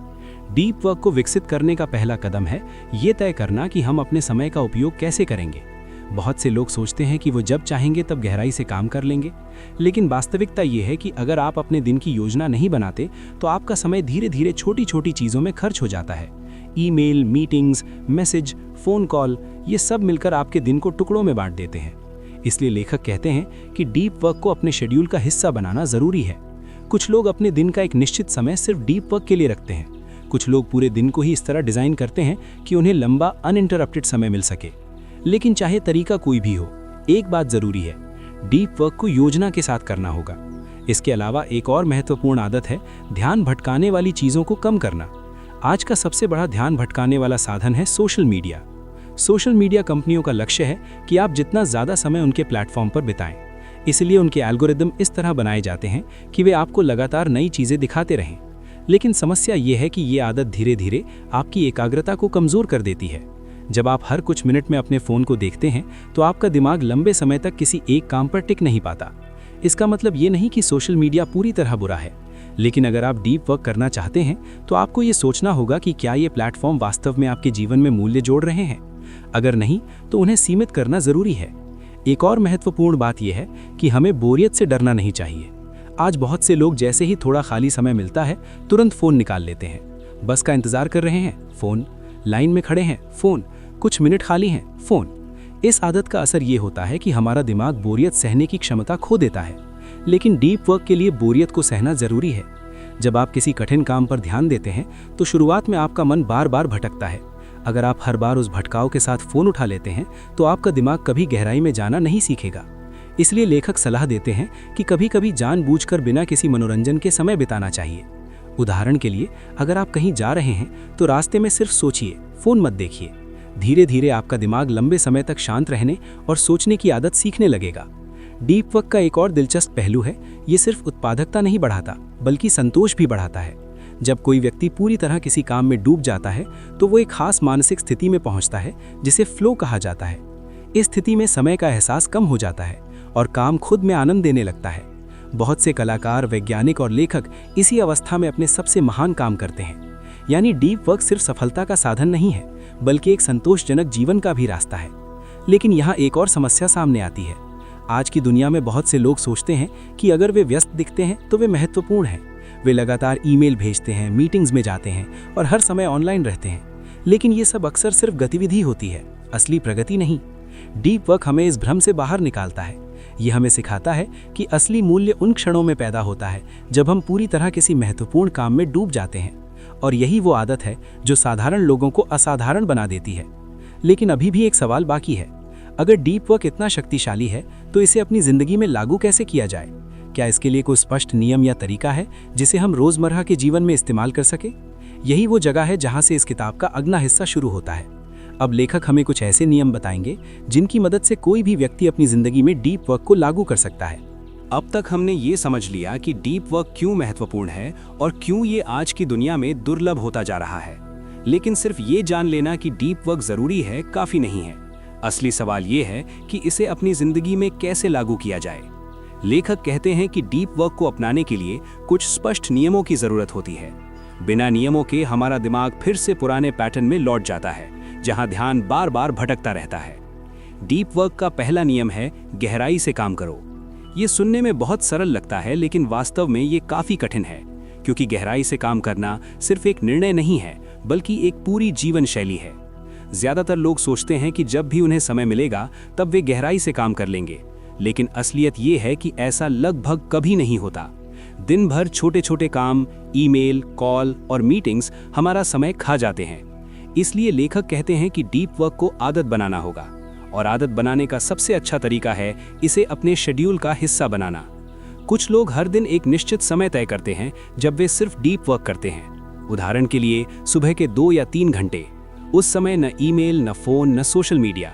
S1: डीप वर्क को विकसित करने का पहला कदम है ये तय करना कि हम अपने समय का उपयोग कैसे करेंगे। बहुत से लोग सोचते हैं कि वो जब चाहेंगे तब गहराई से काम कर लेंगे, लेकिन वास्तविकता ये है कि अगर आप अपने दिन की योजना नहीं बनाते तो आपका समय धीरे धीरे छोटी छोटी चीज़ों में खर्च हो जाता है। Email, meetings, message, phone call, ये सब मिलकर आपके दिन को टुकड़ों में बांट देते हैं। इसलिए लेखक कहते हैं कि डीप वर्क को अपने शेड्यूल का हिस्सा बनाना ज़रूरी है। कुछ लोग अपने दिन का एक निश्चित समय सिर्फ डीप वर्क के लिए रखते हैं। कुछ लोग पूरे दिन को ही इस तरह डिज़ाइन करते हैं कि उन्हें लंबा अनइंटरप्टेड समय मिल सके। लेकिन चाहे तरीका कोई भी हो, एक बात ज़रूरी है, डीप वर्क को योजना के साथ करना होगा। इसके अलावा एक और महत्वपूर्ण आदत है ध्यान भटकाने वाली चीज़ों को कम करना। आज का सबसे बड़ा ध्यान भटकाने वाला साधन है सोशल मीडिया। सोशल मीडिया कंपनियों का लक्ष्य है कि आप जितना ज़्यादा समय उनके प्लेटफॉर्म पर बिताएं। इसलिए उनके एल्गोरिदम इस तरह बनाए जाते हैं कि वे आपको लगातार नई चीज़ें दिखाते रहें। लेकिन समस्या ये है कि ये आदत धीरे धीरे आपकी एकाग्रता को कमज़ोर कर देती है। जब आप हर कुछ मिनट में अपने फ़ोन को देखते हैं तो आपका दिमाग लंबे समय तक किसी एक काम पर टिक नहीं पाता। इसका मतलब ये नहीं कि सोशल मीडिया पूरी तरह बुरा है, लेकिन अगर आप डीप वर्क करना चाहते हैं तो आपको ये सोचना होगा कि क्या ये प्लेटफॉर्म वास्तव में आपके जीवन में मूल्य जोड़ रहे हैं। अगर नहीं तो उन्हें सीमित करना ज़रूरी है। एक और महत्वपूर्ण बात यह है कि हमें बोरियत से डरना नहीं चाहिए। आज बहुत से लोग जैसे ही थोड़ा खाली समय मिलता है तुरंत फ़ोन निकाल लेते हैं। बस का इंतज़ार कर रहे हैं, फ़ोन, लाइन में खड़े हैं, फ़ोन, कुछ मिनट खाली हैं, फ़ोन। इस आदत का असर ये होता है कि हमारा दिमाग बोरियत सहने की क्षमता खो देता है। लेकिन डीप वर्क के लिए बोरियत को सहना ज़रूरी है। जब आप किसी कठिन काम पर ध्यान देते हैं तो शुरुआत में आपका मन बार बार भटकता है। अगर आप हर बार उस भटकाव के साथ फ़ोन उठा लेते हैं तो आपका दिमाग कभी गहराई में जाना नहीं सीखेगा। इसलिए लेखक सलाह देते हैं कि कभी कभी जानबूझकर बिना किसी मनोरंजन के समय बिताना चाहिए। उदाहरण के लिए, अगर आप कहीं जा रहे हैं तो रास्ते में सिर्फ सोचिए, फ़ोन मत देखिए। धीरे धीरे आपका दिमाग लंबे समय तक शांत रहने और सोचने की आदत सीखने लगेगा। डीप वर्क का एक और दिलचस्प पहलू है, ये सिर्फ उत्पादकता नहीं बढ़ाता बल्कि संतोष भी बढ़ाता है। जब कोई व्यक्ति पूरी तरह किसी काम में डूब जाता है तो वो एक खास मानसिक स्थिति में पहुंचता है जिसे फ्लो कहा जाता है। इस स्थिति में समय का एहसास कम हो जाता है और काम खुद में आनंद देने लगता है। बहुत से कलाकार, वैज्ञानिक और लेखक इसी अवस्था में अपने सबसे महान काम करते हैं। यानी डीप वर्क सिर्फ सफलता का साधन नहीं है बल्कि एक संतोषजनक जीवन का भी रास्ता है। लेकिन यहाँ एक और समस्या सामने आती है। आज की दुनिया में बहुत से लोग सोचते हैं कि अगर वे व्यस्त दिखते हैं तो वे महत्वपूर्ण हैं। वे लगातार ईमेल भेजते हैं, मीटिंग्स में जाते हैं और हर समय ऑनलाइन रहते हैं। लेकिन ये सब अक्सर सिर्फ गतिविधि होती है, असली प्रगति नहीं। डीप वर्क हमें इस भ्रम से बाहर निकालता है। ये हमें सिखाता है कि असली मूल्य उन क्षणों में पैदा होता है जब हम पूरी तरह किसी महत्वपूर्ण काम में डूब जाते हैं। और यही वो आदत है जो साधारण लोगों को असाधारण बना देती है। लेकिन अभी भी एक सवाल बाकी है, अगर डीप वर्क इतना शक्तिशाली है तो इसे अपनी ज़िंदगी में लागू कैसे किया जाए? क्या इसके लिए कोई स्पष्ट नियम या तरीका है जिसे हम रोज़मर्रा के जीवन में इस्तेमाल कर सके? यही वो जगह है जहाँ से इस किताब का अगला हिस्सा शुरू होता है। अब लेखक हमें कुछ ऐसे नियम बताएंगे जिनकी मदद से कोई भी व्यक्ति अपनी ज़िंदगी में डीप वर्क को लागू कर सकता है।
S2: अब तक हमने ये समझ लिया कि डीप वर्क क्यों महत्वपूर्ण है और क्यों ये आज की दुनिया में दुर्लभ होता जा रहा है। लेकिन सिर्फ ये जान लेना कि डीप वर्क ज़रूरी है काफ़ी नहीं है। असली सवाल ये है कि इसे अपनी ज़िंदगी में कैसे लागू किया जाए। लेखक कहते हैं कि डीप वर्क को अपनाने के लिए कुछ स्पष्ट नियमों की ज़रूरत होती है। बिना नियमों के हमारा दिमाग फिर से पुराने पैटर्न में लौट जाता है, जहां ध्यान बार बार भटकता रहता है।
S3: डीप वर्क का पहला नियम है गहराई से काम करो। ये सुनने में बहुत सरल लगता है, लेकिन वास्तव में ये काफी कठिन है, क्योंकि गहराई से काम करना सिर्फ एक निर्णय नहीं है, बल्कि एक पूरी जीवन शैली है। ज्यादातर लोग सोचते हैं कि जब भी उन्हें समय मिलेगा तब वे गहराई से काम कर लेंगे, लेकिन असलियत ये है कि ऐसा लगभग कभी नहीं होता। दिन भर छोटे छोटे काम, ईमेल, कॉल और मीटिंग्स हमारा समय खा जाते हैं। इसलिए लेखक कहते हैं कि डीप वर्क को आदत बनाना होगा, और आदत बनाने का सबसे अच्छा तरीका है इसे अपने शेड्यूल का हिस्सा बनाना। कुछ लोग हर दिन एक निश्चित समय तय करते हैं जब वे सिर्फ डीप वर्क करते हैं। उदाहरण के लिए सुबह के 2 या 3 घंटे। उस समय न ईमेल, न फोन, न सोशल मीडिया।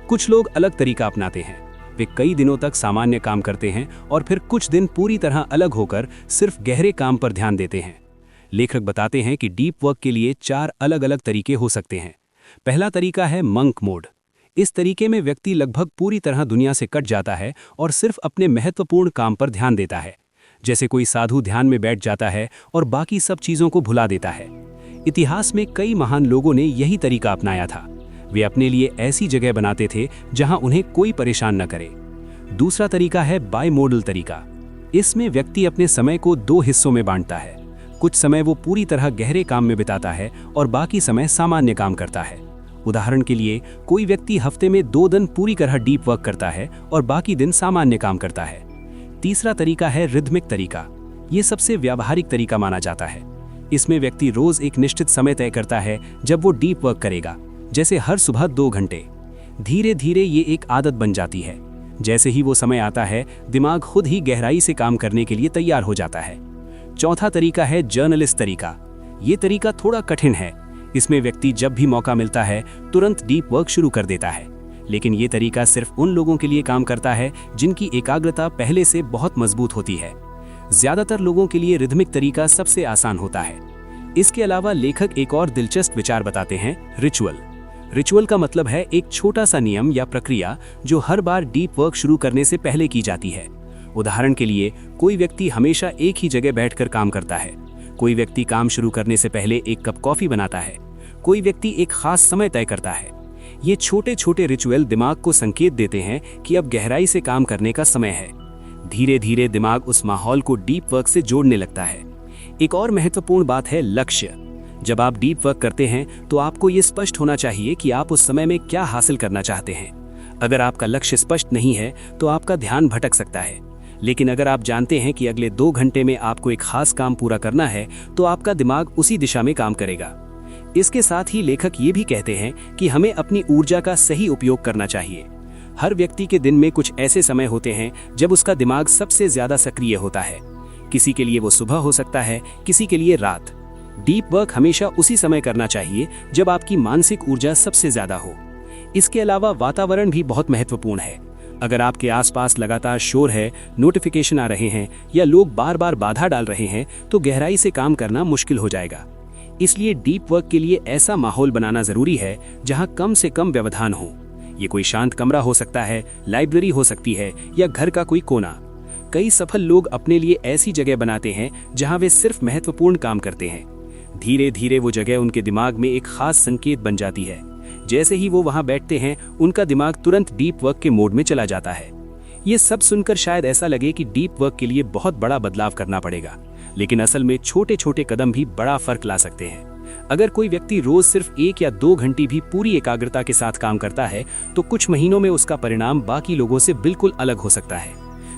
S3: कुछ लोग अलग तरीका अपनाते हैं। वे कई दिनों तक सामान्य काम करते हैं और फिर कुछ दिन पूरी तरह अलग होकर सिर्फ गहरे काम पर ध्यान देते हैं। लेखक बताते हैं कि डीप वर्क के लिए 4 अलग अलग तरीके हो सकते हैं। पहला तरीका है मंक मोड। इस तरीके में व्यक्ति लगभग पूरी तरह दुनिया से कट जाता है और सिर्फ अपने महत्वपूर्ण काम पर ध्यान देता है। जैसे कोई साधु ध्यान में बैठ जाता है और बाकी सब चीजों को भुला देता है। इतिहास में कई महान लोगों ने यही तरीका अपनाया था। वे अपने लिए ऐसी जगह बनाते थे जहां उन्हें कोई परेशान न करे। दूसरा तरीका है बाइमोडल तरीका। इसमें व्यक्ति अपने समय को 2 हिस्सों में बांटता है। कुछ समय वो पूरी तरह गहरे काम में बिताता है और बाकी समय सामान्य काम करता है। उदाहरण के लिए कोई व्यक्ति हफ्ते में 2 दिन पूरी तरह डीप वर्क करता है और बाकी दिन सामान्य काम करता है। तीसरा तरीका है रिदमिक तरीका। ये सबसे व्यावहारिक तरीका माना जाता है। इसमें व्यक्ति रोज एक निश्चित समय तय करता है जब वो डीप वर्क करेगा, जैसे हर सुबह 2 घंटे। धीरे धीरे ये एक आदत बन जाती है। जैसे ही वो समय आता है, दिमाग खुद ही गहराई से काम करने के लिए तैयार हो जाता है। चौथा तरीका है जर्नलिस्ट तरीका। ये तरीका थोड़ा कठिन है। इसमें व्यक्ति जब भी मौका मिलता है तुरंत डीप वर्क शुरू कर देता है। लेकिन ये तरीका सिर्फ उन लोगों के लिए काम करता है जिनकी एकाग्रता पहले से बहुत मजबूत होती है। ज्यादातर लोगों के लिए रिदमिक तरीका सबसे आसान होता है। इसके अलावा लेखक एक और दिलचस्प विचार बताते हैं, रिचुअल। रिचुअल का मतलब है एक छोटा सा नियम या प्रक्रिया जो हर बार डीप वर्क शुरू करने से पहले की जाती है। उदाहरण के लिए कोई व्यक्ति हमेशा एक ही जगह बैठकर काम करता है। कोई व्यक्ति काम शुरू करने से पहले एक कप कॉफी बनाता है। कोई व्यक्ति एक खास समय तय करता है। ये छोटे छोटे रिचुअल दिमाग को संकेत देते हैं कि अब गहराई से काम करने का समय है। धीरे धीरे दिमाग उस माहौल को डीप वर्क से जोड़ने लगता है। एक और महत्वपूर्ण बात है लक्ष्य। जब आप डीप वर्क करते हैं तो आपको ये स्पष्ट होना चाहिए कि आप उस समय में क्या हासिल करना चाहते हैं। अगर आपका लक्ष्य स्पष्ट नहीं है तो आपका ध्यान भटक सकता है। लेकिन अगर आप जानते हैं कि अगले 2 घंटे में आपको एक खास काम पूरा करना है तो आपका दिमाग उसी दिशा में काम करेगा। इसके साथ ही लेखक ये भी कहते हैं कि हमें अपनी ऊर्जा का सही उपयोग करना चाहिए। हर व्यक्ति के दिन में कुछ ऐसे समय होते हैं जब उसका दिमाग सबसे ज्यादा सक्रिय होता है। किसी के लिए वो सुबह हो सकता है, किसी के लिए रात। डीप वर्क हमेशा उसी समय करना चाहिए जब आपकी मानसिक ऊर्जा सबसे ज्यादा हो। इसके अलावा वातावरण भी बहुत महत्वपूर्ण है। अगर आपके आसपास लगातार शोर है, नोटिफिकेशन आ रहे हैं या लोग बार बार बाधा डाल रहे हैं तो गहराई से काम करना मुश्किल हो जाएगा। इसलिए डीप वर्क के लिए ऐसा माहौल बनाना जरूरी है जहां कम से कम व्यवधान हो। ये कोई शांत कमरा हो सकता है, लाइब्रेरी हो सकती है या घर का कोई कोना। कई सफल लोग अपने लिए ऐसी जगह बनाते हैं जहां वे सिर्फ महत्वपूर्ण काम करते हैं। धीरे धीरे वो जगह उनके दिमाग में एक खास संकेत बन जाती है। जैसे ही वो वहां बैठते हैं उनका दिमाग तुरंत डीप वर्क के मोड में चला जाता है। ये सब सुनकर शायद ऐसा लगे कि डीप वर्क के लिए बहुत बड़ा बदलाव करना पड़ेगा, लेकिन असल में छोटे छोटे कदम भी बड़ा फर्क ला सकते हैं। अगर कोई व्यक्ति रोज सिर्फ 1 या 2 घंटे भी पूरी एकाग्रता के साथ काम करता है तो कुछ महीनों में उसका परिणाम बाकी लोगों से बिल्कुल अलग हो सकता है।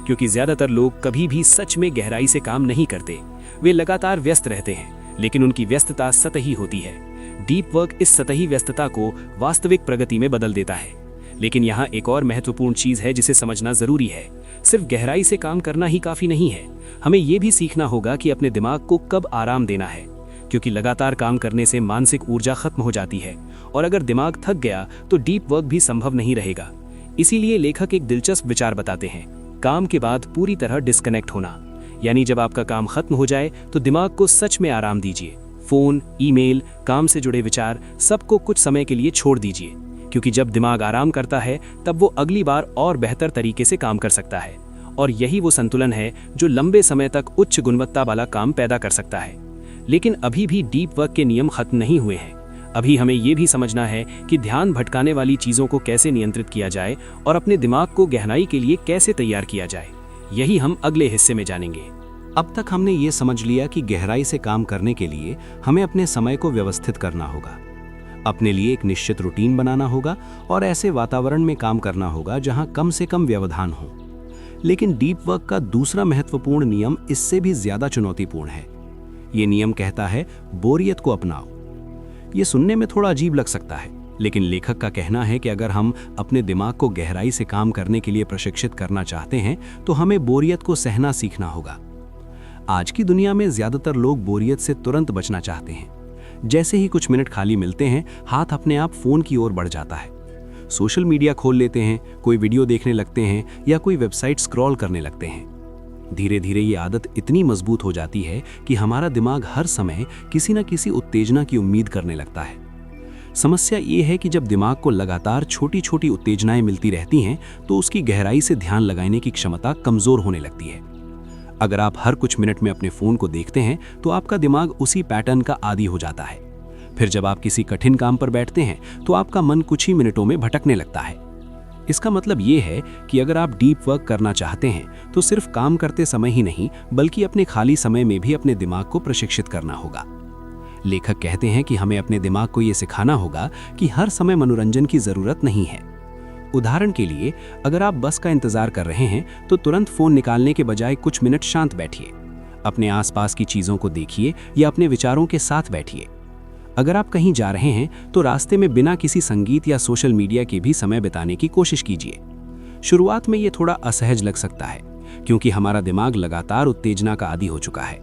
S3: क्योंकि ज्यादातर लोग कभी भी सच में गहराई से काम नहीं करते। वे लगातार व्यस्त रहते हैं, लेकिन उनकी व्यस्तता सतही होती है। डीप वर्क इस सतही व्यस्तता को वास्तविक प्रगति में बदल देता है। लेकिन यहाँ एक और महत्वपूर्ण चीज है जिसे समझना जरूरी है। सिर्फ गहराई से काम करना ही काफी नहीं है। हमें ये भी सीखना होगा कि अपने दिमाग को कब आराम देना है, क्योंकि लगातार काम करने से मानसिक ऊर्जा खत्म हो जाती है और अगर दिमाग थक गया तो डीप वर्क भी संभव नहीं रहेगा। इसीलिए लेखक एक दिलचस्प विचार बताते हैं, काम के बाद पूरी तरह डिस्कनेक्ट होना। यानी जब आपका काम खत्म हो जाए तो दिमाग को सच में आराम दीजिए। फोन, ईमेल, काम से जुड़े विचार सबको कुछ समय के लिए छोड़ दीजिए, क्योंकि जब दिमाग आराम करता है तब वो अगली बार और बेहतर तरीके से काम कर सकता है। और यही वो संतुलन है जो लंबे समय तक उच्च गुणवत्ता वाला काम पैदा कर सकता है। लेकिन अभी भी डीप वर्क के नियम खत्म नहीं हुए हैं। अभी हमें ये भी समझना है कि ध्यान भटकाने वाली चीज़ों को कैसे नियंत्रित किया जाए और अपने दिमाग को गहराई के लिए कैसे तैयार किया जाए। यही हम अगले हिस्से में जानेंगे।
S2: अब तक हमने ये समझ लिया कि गहराई से काम करने के लिए हमें अपने समय को व्यवस्थित करना होगा, अपने लिए एक निश्चित रूटीन बनाना होगा और ऐसे वातावरण में काम करना होगा जहां कम से कम व्यवधान हो। लेकिन डीप वर्क का दूसरा महत्वपूर्ण नियम इससे भी ज्यादा चुनौतीपूर्ण है। ये नियम कहता है, बोरियत को अपनाओ। ये सुनने में थोड़ा अजीब लग सकता है, लेकिन लेखक का कहना है कि अगर हम अपने दिमाग को गहराई से काम करने के लिए प्रशिक्षित करना चाहते हैं तो हमें बोरियत को सहना सीखना होगा। आज की दुनिया में ज्यादातर लोग बोरियत से तुरंत बचना चाहते हैं। जैसे ही कुछ मिनट खाली मिलते हैं, हाथ अपने आप फोन की ओर बढ़ जाता है। सोशल मीडिया खोल लेते हैं, कोई वीडियो देखने लगते हैं या कोई वेबसाइट स्क्रॉल करने लगते हैं। धीरे धीरे ये आदत इतनी मजबूत हो जाती है कि हमारा दिमाग हर समय किसी न किसी उत्तेजना की उम्मीद करने लगता है। समस्या ये है कि जब दिमाग को लगातार छोटी छोटी उत्तेजनाएं मिलती रहती हैं तो उसकी गहराई से ध्यान लगाने की क्षमता कमजोर होने लगती है। अगर आप हर कुछ मिनट में अपने फोन को देखते हैं तो आपका दिमाग उसी पैटर्न का आदी हो जाता है। फिर जब आप किसी कठिन काम पर बैठते हैं तो आपका मन कुछ ही मिनटों में भटकने लगता है। इसका मतलब ये है कि अगर आप डीप वर्क करना चाहते हैं तो सिर्फ काम करते समय ही नहीं, बल्कि अपने खाली समय में भी अपने दिमाग को प्रशिक्षित करना होगा। लेखक कहते हैं कि हमें अपने दिमाग को ये सिखाना होगा कि हर समय मनोरंजन की जरूरत नहीं है। उदाहरण के लिए, अगर आप बस का इंतजार कर रहे हैं तो तुरंत फोन निकालने के बजाय कुछ मिनट शांत बैठिए, अपने आसपास की चीजों को देखिए या अपने विचारों के साथ बैठिए। अगर आप कहीं जा रहे हैं तो रास्ते में बिना किसी संगीत या सोशल मीडिया के भी समय बिताने की कोशिश कीजिए। शुरुआत में ये थोड़ा असहज लग सकता है क्योंकि हमारा दिमाग लगातार उत्तेजना का आदी हो चुका है,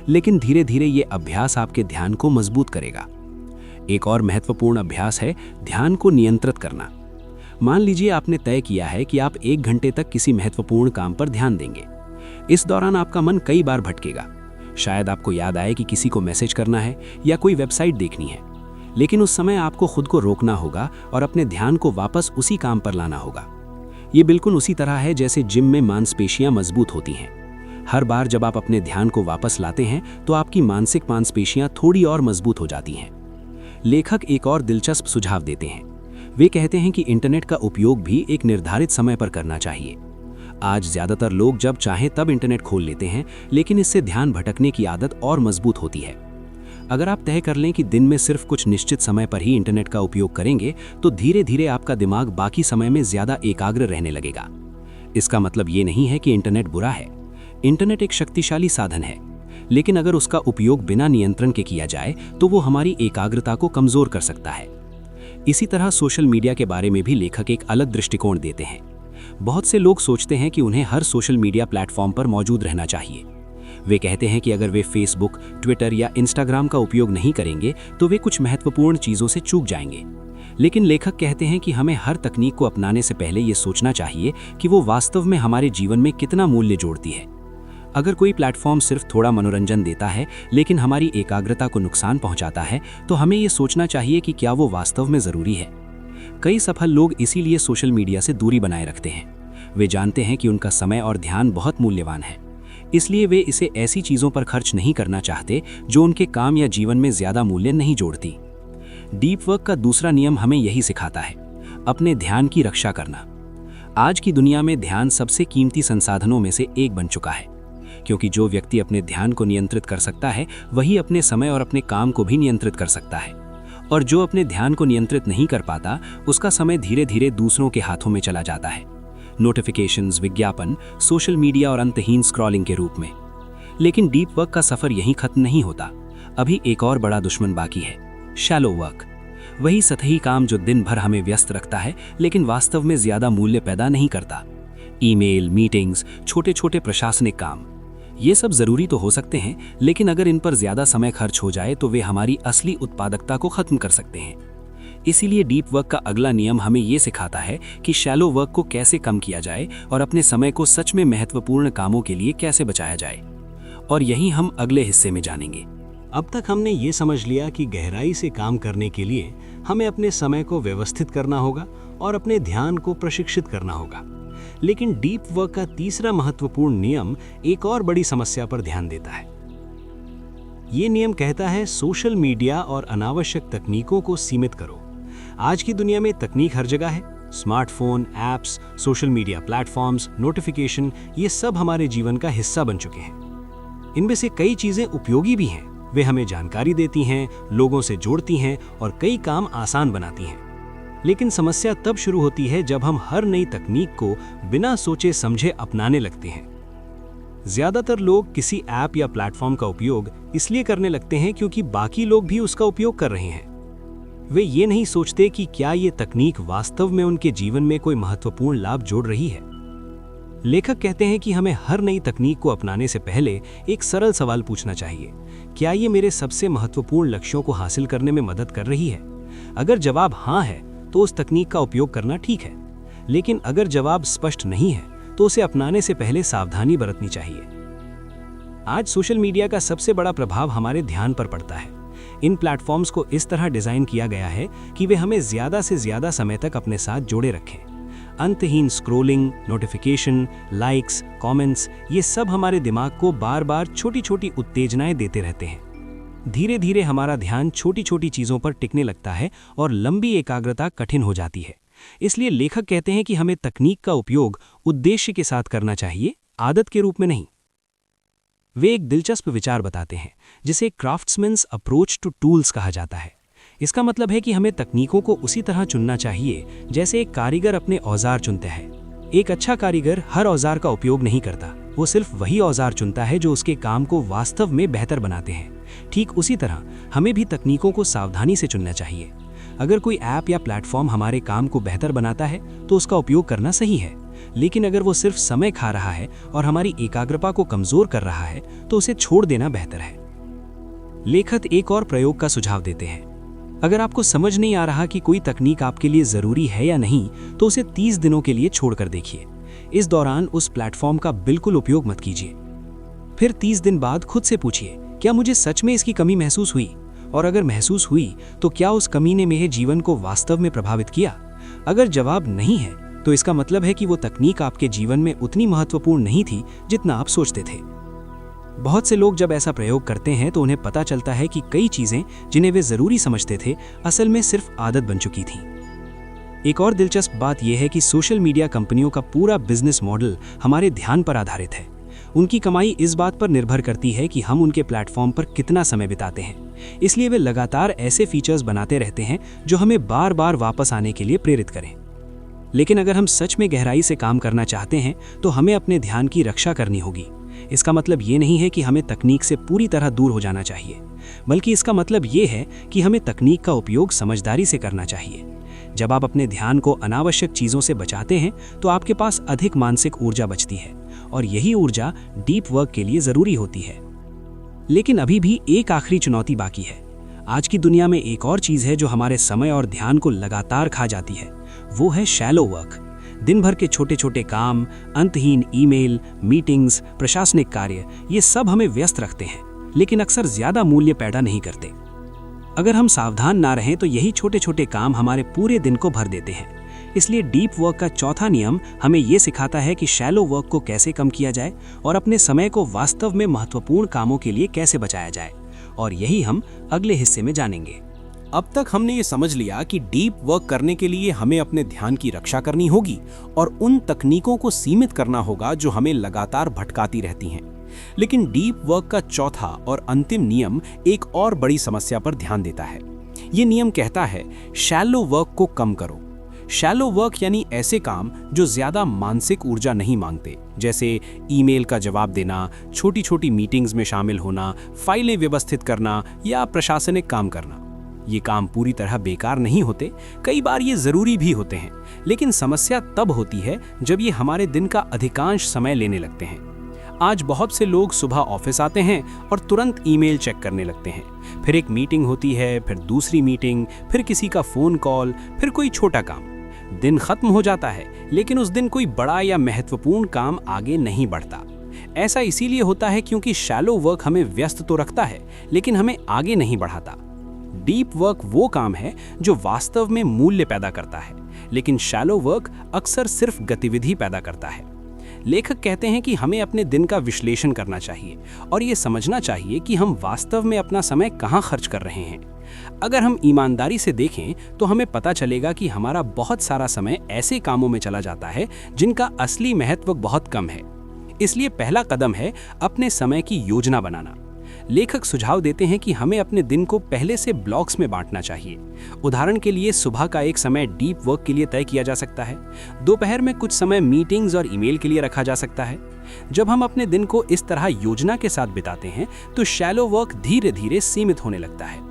S2: लेकिन धीरे धीरे ये अभ्यास आपके ध्यान को मजबूत करेगा। एक और महत्वपूर्ण अभ्यास है ध्यान को नियंत्रित करना। मान लीजिए आपने तय किया है कि आप 1 घंटे तक किसी महत्वपूर्ण काम पर ध्यान देंगे। इस दौरान आपका मन कई बार भटकेगा। शायद आपको याद आए कि किसी को मैसेज करना है या कोई वेबसाइट देखनी है, लेकिन उस समय आपको खुद को रोकना होगा और अपने ध्यान को वापस उसी काम पर लाना होगा। ये बिल्कुल उसी तरह है जैसे जिम में मांसपेशियां मजबूत होती हैं। हर बार जब आप अपने ध्यान को वापस लाते हैं तो आपकी मानसिक मांसपेशियां थोड़ी और मजबूत हो जाती हैं। लेखक एक और दिलचस्प सुझाव देते हैं। वे कहते हैं कि इंटरनेट का उपयोग भी एक निर्धारित समय पर करना चाहिए। आज ज्यादातर लोग जब चाहें तब इंटरनेट खोल लेते हैं, लेकिन इससे ध्यान भटकने की आदत और मजबूत होती है। अगर आप तय कर लें कि दिन में सिर्फ कुछ निश्चित समय पर ही इंटरनेट का उपयोग करेंगे तो धीरे धीरे आपका दिमाग बाकी समय में ज्यादा एकाग्र रहने लगेगा। इसका मतलब ये नहीं है कि इंटरनेट बुरा है। इंटरनेट एक शक्तिशाली साधन है, लेकिन अगर उसका उपयोग बिना नियंत्रण के किया जाए तो वो हमारी एकाग्रता को कमजोर कर सकता है। इसी तरह सोशल मीडिया के बारे में भी लेखक एक अलग दृष्टिकोण देते हैं। बहुत से लोग सोचते हैं कि उन्हें हर सोशल मीडिया प्लेटफॉर्म पर मौजूद रहना चाहिए। वे कहते हैं कि अगर वे फेसबुक, ट्विटर या इंस्टाग्राम का उपयोग नहीं करेंगे तो वे कुछ महत्वपूर्ण चीज़ों से चूक जाएंगे। लेकिन लेखक कहते हैं कि हमें हर तकनीक को अपनाने से पहले ये सोचना चाहिए कि वो वास्तव में हमारे जीवन में कितना मूल्य जोड़ती है। अगर कोई प्लेटफॉर्म सिर्फ थोड़ा मनोरंजन देता है लेकिन हमारी एकाग्रता को नुकसान पहुंचाता है तो हमें ये सोचना चाहिए कि क्या वो वास्तव में ज़रूरी है। कई सफल लोग इसीलिए सोशल मीडिया से दूरी बनाए रखते हैं। वे जानते हैं कि उनका समय और ध्यान बहुत मूल्यवान है, इसलिए वे इसे ऐसी चीज़ों पर खर्च नहीं करना चाहते जो उनके काम या जीवन में ज़्यादा मूल्य नहीं जोड़ती। डीप वर्क का दूसरा नियम हमें यही सिखाता है, अपने ध्यान की रक्षा करना। आज की दुनिया में ध्यान सबसे कीमती संसाधनों में से एक बन चुका है, क्योंकि जो व्यक्ति अपने ध्यान को नियंत्रित कर सकता है वही अपने समय और अपने काम को भी नियंत्रित कर सकता है, और जो अपने ध्यान को नियंत्रित नहीं कर पाता उसका समय धीरे धीरे दूसरों के हाथों में चला जाता है, नोटिफिकेशंस, विज्ञापन, सोशल मीडिया और अंतहीन स्क्रॉलिंग के रूप में। लेकिन डीप वर्क का सफर यहीं खत्म नहीं होता। अभी एक और बड़ा दुश्मन बाकी है, शैलो वर्क। वही सतही काम जो दिन भर हमें व्यस्त रखता है लेकिन वास्तव में ज्यादा मूल्य पैदा नहीं करता। ईमेल, मीटिंग्स, छोटे छोटे प्रशासनिक काम, ये सब जरूरी तो हो सकते हैं, लेकिन अगर इन पर ज्यादा समय खर्च हो जाए तो वे हमारी असली उत्पादकता को खत्म कर सकते हैं। इसीलिए डीप वर्क का अगला नियम हमें ये सिखाता है कि शैलो वर्क को कैसे कम किया जाए और अपने समय को सच में महत्वपूर्ण कामों के लिए कैसे बचाया जाए। और यही हम अगले हिस्से में जानेंगे। अब तक हमने ये समझ लिया कि गहराई से काम करने के लिए हमें अपने समय को व्यवस्थित करना होगा और अपने ध्यान को प्रशिक्षित करना होगा। लेकिन डीप वर्क का तीसरा महत्वपूर्ण नियम एक और बड़ी समस्या पर ध्यान देता है।
S3: ये नियम कहता है सोशल मीडिया और अनावश्यक तकनीकों को सीमित करो। आज की दुनिया में तकनीक हर जगह है। Smartphone, apps, social media platforms, notification, ये सब हमारे जीवन का हिस्सा बन चुके हैं। इनमें से कई चीजें उपयोगी भी हैं। वे हमें जानकारी देती हैं, लोगों से जोड़ती हैं और कई काम आसान बनाती हैं। लेकिन समस्या तब शुरू होती है जब हम हर नई तकनीक को बिना सोचे समझे अपनाने लगते हैं। ज्यादातर लोग किसी ऐप या प्लेटफॉर्म का उपयोग इसलिए करने लगते हैं क्योंकि बाकी लोग भी उसका उपयोग कर रहे हैं। वे ये नहीं सोचते कि क्या ये तकनीक वास्तव में उनके जीवन में कोई महत्वपूर्ण लाभ जोड़ रही है। लेखक कहते हैं कि हमें हर नई तकनीक को अपनाने से पहले एक सरल सवाल पूछना चाहिए, क्या ये मेरे सबसे महत्वपूर्ण लक्ष्यों को हासिल करने में मदद कर रही है? अगर जवाब हाँ है तो उस तकनीक का उपयोग करना ठीक है, लेकिन अगर जवाब स्पष्ट नहीं है तो उसे अपनाने से पहले सावधानी बरतनी चाहिए। आज सोशल मीडिया का सबसे बड़ा प्रभाव हमारे ध्यान पर पड़ता है। इन प्लेटफॉर्म्स को इस तरह डिजाइन किया गया है कि वे हमें ज्यादा से ज्यादा समय तक अपने साथ जोड़े रखें। अंतहीन स्क्रोलिंग, नोटिफिकेशन, लाइक्स, कमेंट्स, ये सब हमारे दिमाग को बार बार छोटी छोटी उत्तेजनाएं देते रहते हैं। धीरे धीरे हमारा ध्यान छोटी छोटी चीजों पर टिकने लगता है और लंबी एकाग्रता कठिन हो जाती है। इसलिए लेखक कहते हैं कि हमें तकनीक का उपयोग उद्देश्य के साथ करना चाहिए, आदत के रूप में नहीं। वे एक दिलचस्प विचार बताते हैं जिसे क्राफ्ट्समैन्स अप्रोच टू टूल्स कहा जाता है। इसका मतलब है कि हमें तकनीकों को उसी तरह चुनना चाहिए जैसे एक कारीगर अपने औजार चुनते हैं। एक अच्छा कारीगर हर औजार का उपयोग नहीं करता, वो सिर्फ वही औजार चुनता है जो उसके काम को वास्तव में बेहतर बनाते हैं। ठीक उसी तरह हमें भी तकनीकों को सावधानी से चुनना चाहिए। अगर कोई ऐप या प्लेटफॉर्म हमारे काम को बेहतर बनाता है तो उसका उपयोग करना सही है, लेकिन अगर वो सिर्फ समय खा रहा है और हमारी एकाग्रता को कमजोर कर रहा है तो उसे छोड़ देना बेहतर है। लेखक एक और प्रयोग का सुझाव देते हैं। अगर आपको समझ नहीं आ रहा कि कोई तकनीक आपके लिए जरूरी है या नहीं, तो उसे 30 दिनों के लिए छोड़कर देखिए। इस दौरान उस प्लेटफॉर्म का बिल्कुल उपयोग मत कीजिए। फिर 30 दिन बाद खुद से पूछिए, क्या मुझे सच में इसकी कमी महसूस हुई? और अगर महसूस हुई तो क्या उस कमी ने मेरे जीवन को वास्तव में प्रभावित किया? अगर जवाब नहीं है तो इसका मतलब है कि वो तकनीक आपके जीवन में उतनी महत्वपूर्ण नहीं थी जितना आप सोचते थे। बहुत से लोग जब ऐसा प्रयोग करते हैं तो उन्हें पता चलता है कि कई चीजें जिन्हें वे जरूरी समझते थे असल में सिर्फ आदत बन चुकी थी। एक और दिलचस्प बात यह है कि सोशल मीडिया कंपनियों का पूरा बिजनेस मॉडल हमारे ध्यान पर आधारित है। उनकी कमाई इस बात पर निर्भर करती है कि हम उनके प्लेटफॉर्म पर कितना समय बिताते हैं। इसलिए वे लगातार ऐसे फीचर्स बनाते रहते हैं जो हमें बार बार वापस आने के लिए प्रेरित करें। लेकिन अगर हम सच में गहराई से काम करना चाहते हैं तो हमें अपने ध्यान की रक्षा करनी होगी। इसका मतलब ये नहीं है कि हमें तकनीक से पूरी तरह दूर हो जाना चाहिए, बल्कि इसका मतलब ये है कि हमें तकनीक का उपयोग समझदारी से करना चाहिए। जब आप अपने ध्यान को अनावश्यक चीज़ों से बचाते हैं तो आपके पास अधिक मानसिक ऊर्जा बचती है और यही ऊर्जा डीप वर्क के लिए ज़रूरी होती है। लेकिन अभी भी एक आखिरी चुनौती बाकी है। आज की दुनिया में एक और चीज़ है जो हमारे समय और ध्यान को लगातार खा जाती है, वो है शैलो वर्क। दिन भर के छोटे छोटे काम, अंतहीन ईमेल, मीटिंग्स, प्रशासनिक कार्य, ये सब हमें व्यस्त रखते हैं लेकिन अक्सर ज्यादा मूल्य पैदा नहीं करते। अगर हम सावधान ना रहें तो यही छोटे छोटे काम हमारे पूरे दिन को भर देते हैं। इसलिए डीप वर्क का चौथा नियम हमें ये सिखाता है कि शैलो वर्क को कैसे कम किया जाए और अपने समय को वास्तव में महत्वपूर्ण कामों के लिए कैसे बचाया जाए, और यही हम अगले हिस्से में जानेंगे।
S1: अब तक हमने ये समझ लिया कि डीप वर्क करने के लिए हमें अपने ध्यान की रक्षा करनी होगी और उन तकनीकों को सीमित करना होगा जो हमें लगातार भटकाती रहती हैं। लेकिन डीप वर्क का चौथा और अंतिम नियम एक और बड़ी समस्या पर ध्यान देता है। ये नियम कहता है शैलो वर्क को कम करो। शैलो वर्क यानी ऐसे काम जो ज्यादा मानसिक ऊर्जा नहीं मांगते, जैसे ईमेल का जवाब देना, छोटी छोटी मीटिंग्स में शामिल होना, फाइलें व्यवस्थित करना या प्रशासनिक काम करना। ये काम पूरी तरह बेकार नहीं होते, कई बार ये जरूरी भी होते हैं, लेकिन समस्या तब होती है जब ये हमारे दिन का अधिकांश समय लेने लगते हैं। आज बहुत से लोग सुबह ऑफिस आते हैं और तुरंत ईमेल चेक करने लगते हैं। फिर एक मीटिंग होती है, फिर दूसरी मीटिंग, फिर किसी का फोन कॉल, फिर कोई छोटा काम। दिन खत्म हो जाता है लेकिन उस दिन कोई बड़ा या महत्वपूर्ण काम आगे नहीं बढ़ता। ऐसा इसीलिए होता है क्योंकि शैलो वर्क हमें व्यस्त तो रखता है लेकिन हमें आगे नहीं बढ़ाता। डीप वर्क वो काम है जो वास्तव में मूल्य पैदा करता है, लेकिन शैलो वर्क अक्सर सिर्फ गतिविधि पैदा करता है।
S3: लेखक कहते हैं कि हमें अपने दिन का विश्लेषण करना चाहिए और ये समझना चाहिए कि हम वास्तव में अपना समय कहाँ खर्च कर रहे हैं। अगर हम ईमानदारी से देखें तो हमें पता चलेगा कि हमारा बहुत सारा समय ऐसे कामों में चला जाता है जिनका असली महत्व बहुत कम है। इसलिए पहला कदम है अपने समय की योजना बनाना। लेखक सुझाव देते हैं कि हमें अपने दिन को पहले से ब्लॉक्स में बांटना चाहिए। उदाहरण के लिए सुबह का एक समय डीप वर्क के लिए तय किया जा सकता है, दोपहर में कुछ समय मीटिंग्स और ईमेल के लिए रखा जा सकता है। जब हम अपने दिन को इस तरह योजना के साथ बिताते हैं तो शैलो वर्क धीरे धीरे सीमित होने लगता है।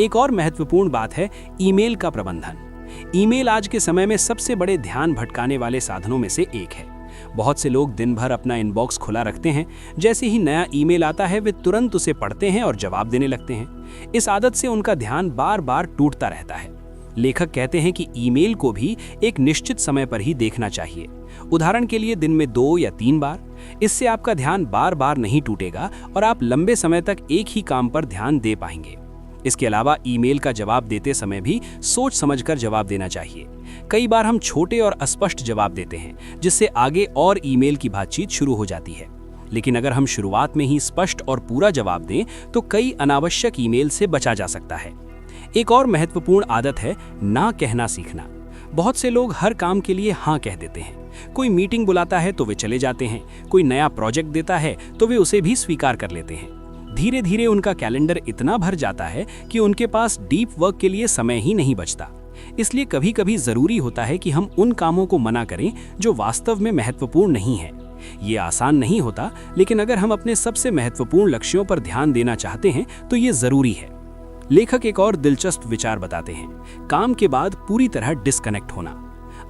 S3: एक और महत्वपूर्ण बात है ईमेल का प्रबंधन। ईमेल आज के समय में सबसे बड़े ध्यान भटकाने वाले साधनों में से एक है। बहुत से लोग दिन भर अपना इनबॉक्स खुला रखते हैं, जैसे ही नया ईमेल आता है वे तुरंत उसे पढ़ते हैं और जवाब देने लगते हैं। इस आदत से उनका ध्यान बार बार टूटता रहता है। लेखक कहते हैं कि ईमेल को भी एक निश्चित समय पर ही देखना चाहिए, उदाहरण के लिए दिन में 2 या 3 बार। इससे आपका ध्यान बार बार नहीं टूटेगा और आप लंबे समय तक एक ही काम पर ध्यान दे पाएंगे। इसके अलावा ईमेल का जवाब देते समय भी सोच समझकर जवाब देना चाहिए। कई बार हम छोटे और अस्पष्ट जवाब देते हैं, जिससे आगे और ईमेल की बातचीत शुरू हो जाती है। लेकिन अगर हम शुरुआत में ही स्पष्ट और पूरा जवाब दें तो कई अनावश्यक ईमेल से बचा जा सकता है। एक और महत्वपूर्ण आदत है ना कहना सीखना। बहुत से लोग हर काम के लिए हाँ कह देते हैं। कोई मीटिंग बुलाता है तो वे चले जाते हैं, कोई नया प्रोजेक्ट देता है तो वे उसे भी स्वीकार कर लेते हैं। धीरे धीरे उनका कैलेंडर इतना भर जाता है कि उनके पास डीप वर्क के लिए समय ही नहीं बचता। इसलिए कभी कभी जरूरी होता है कि हम उन कामों को मना करें जो वास्तव में महत्वपूर्ण नहीं है। ये आसान नहीं होता, लेकिन अगर हम अपने सबसे महत्वपूर्ण लक्ष्यों पर ध्यान देना चाहते हैं तो ये जरूरी है। लेखक एक और दिलचस्प विचार बताते हैं, काम के बाद पूरी तरह डिस्कनेक्ट होना।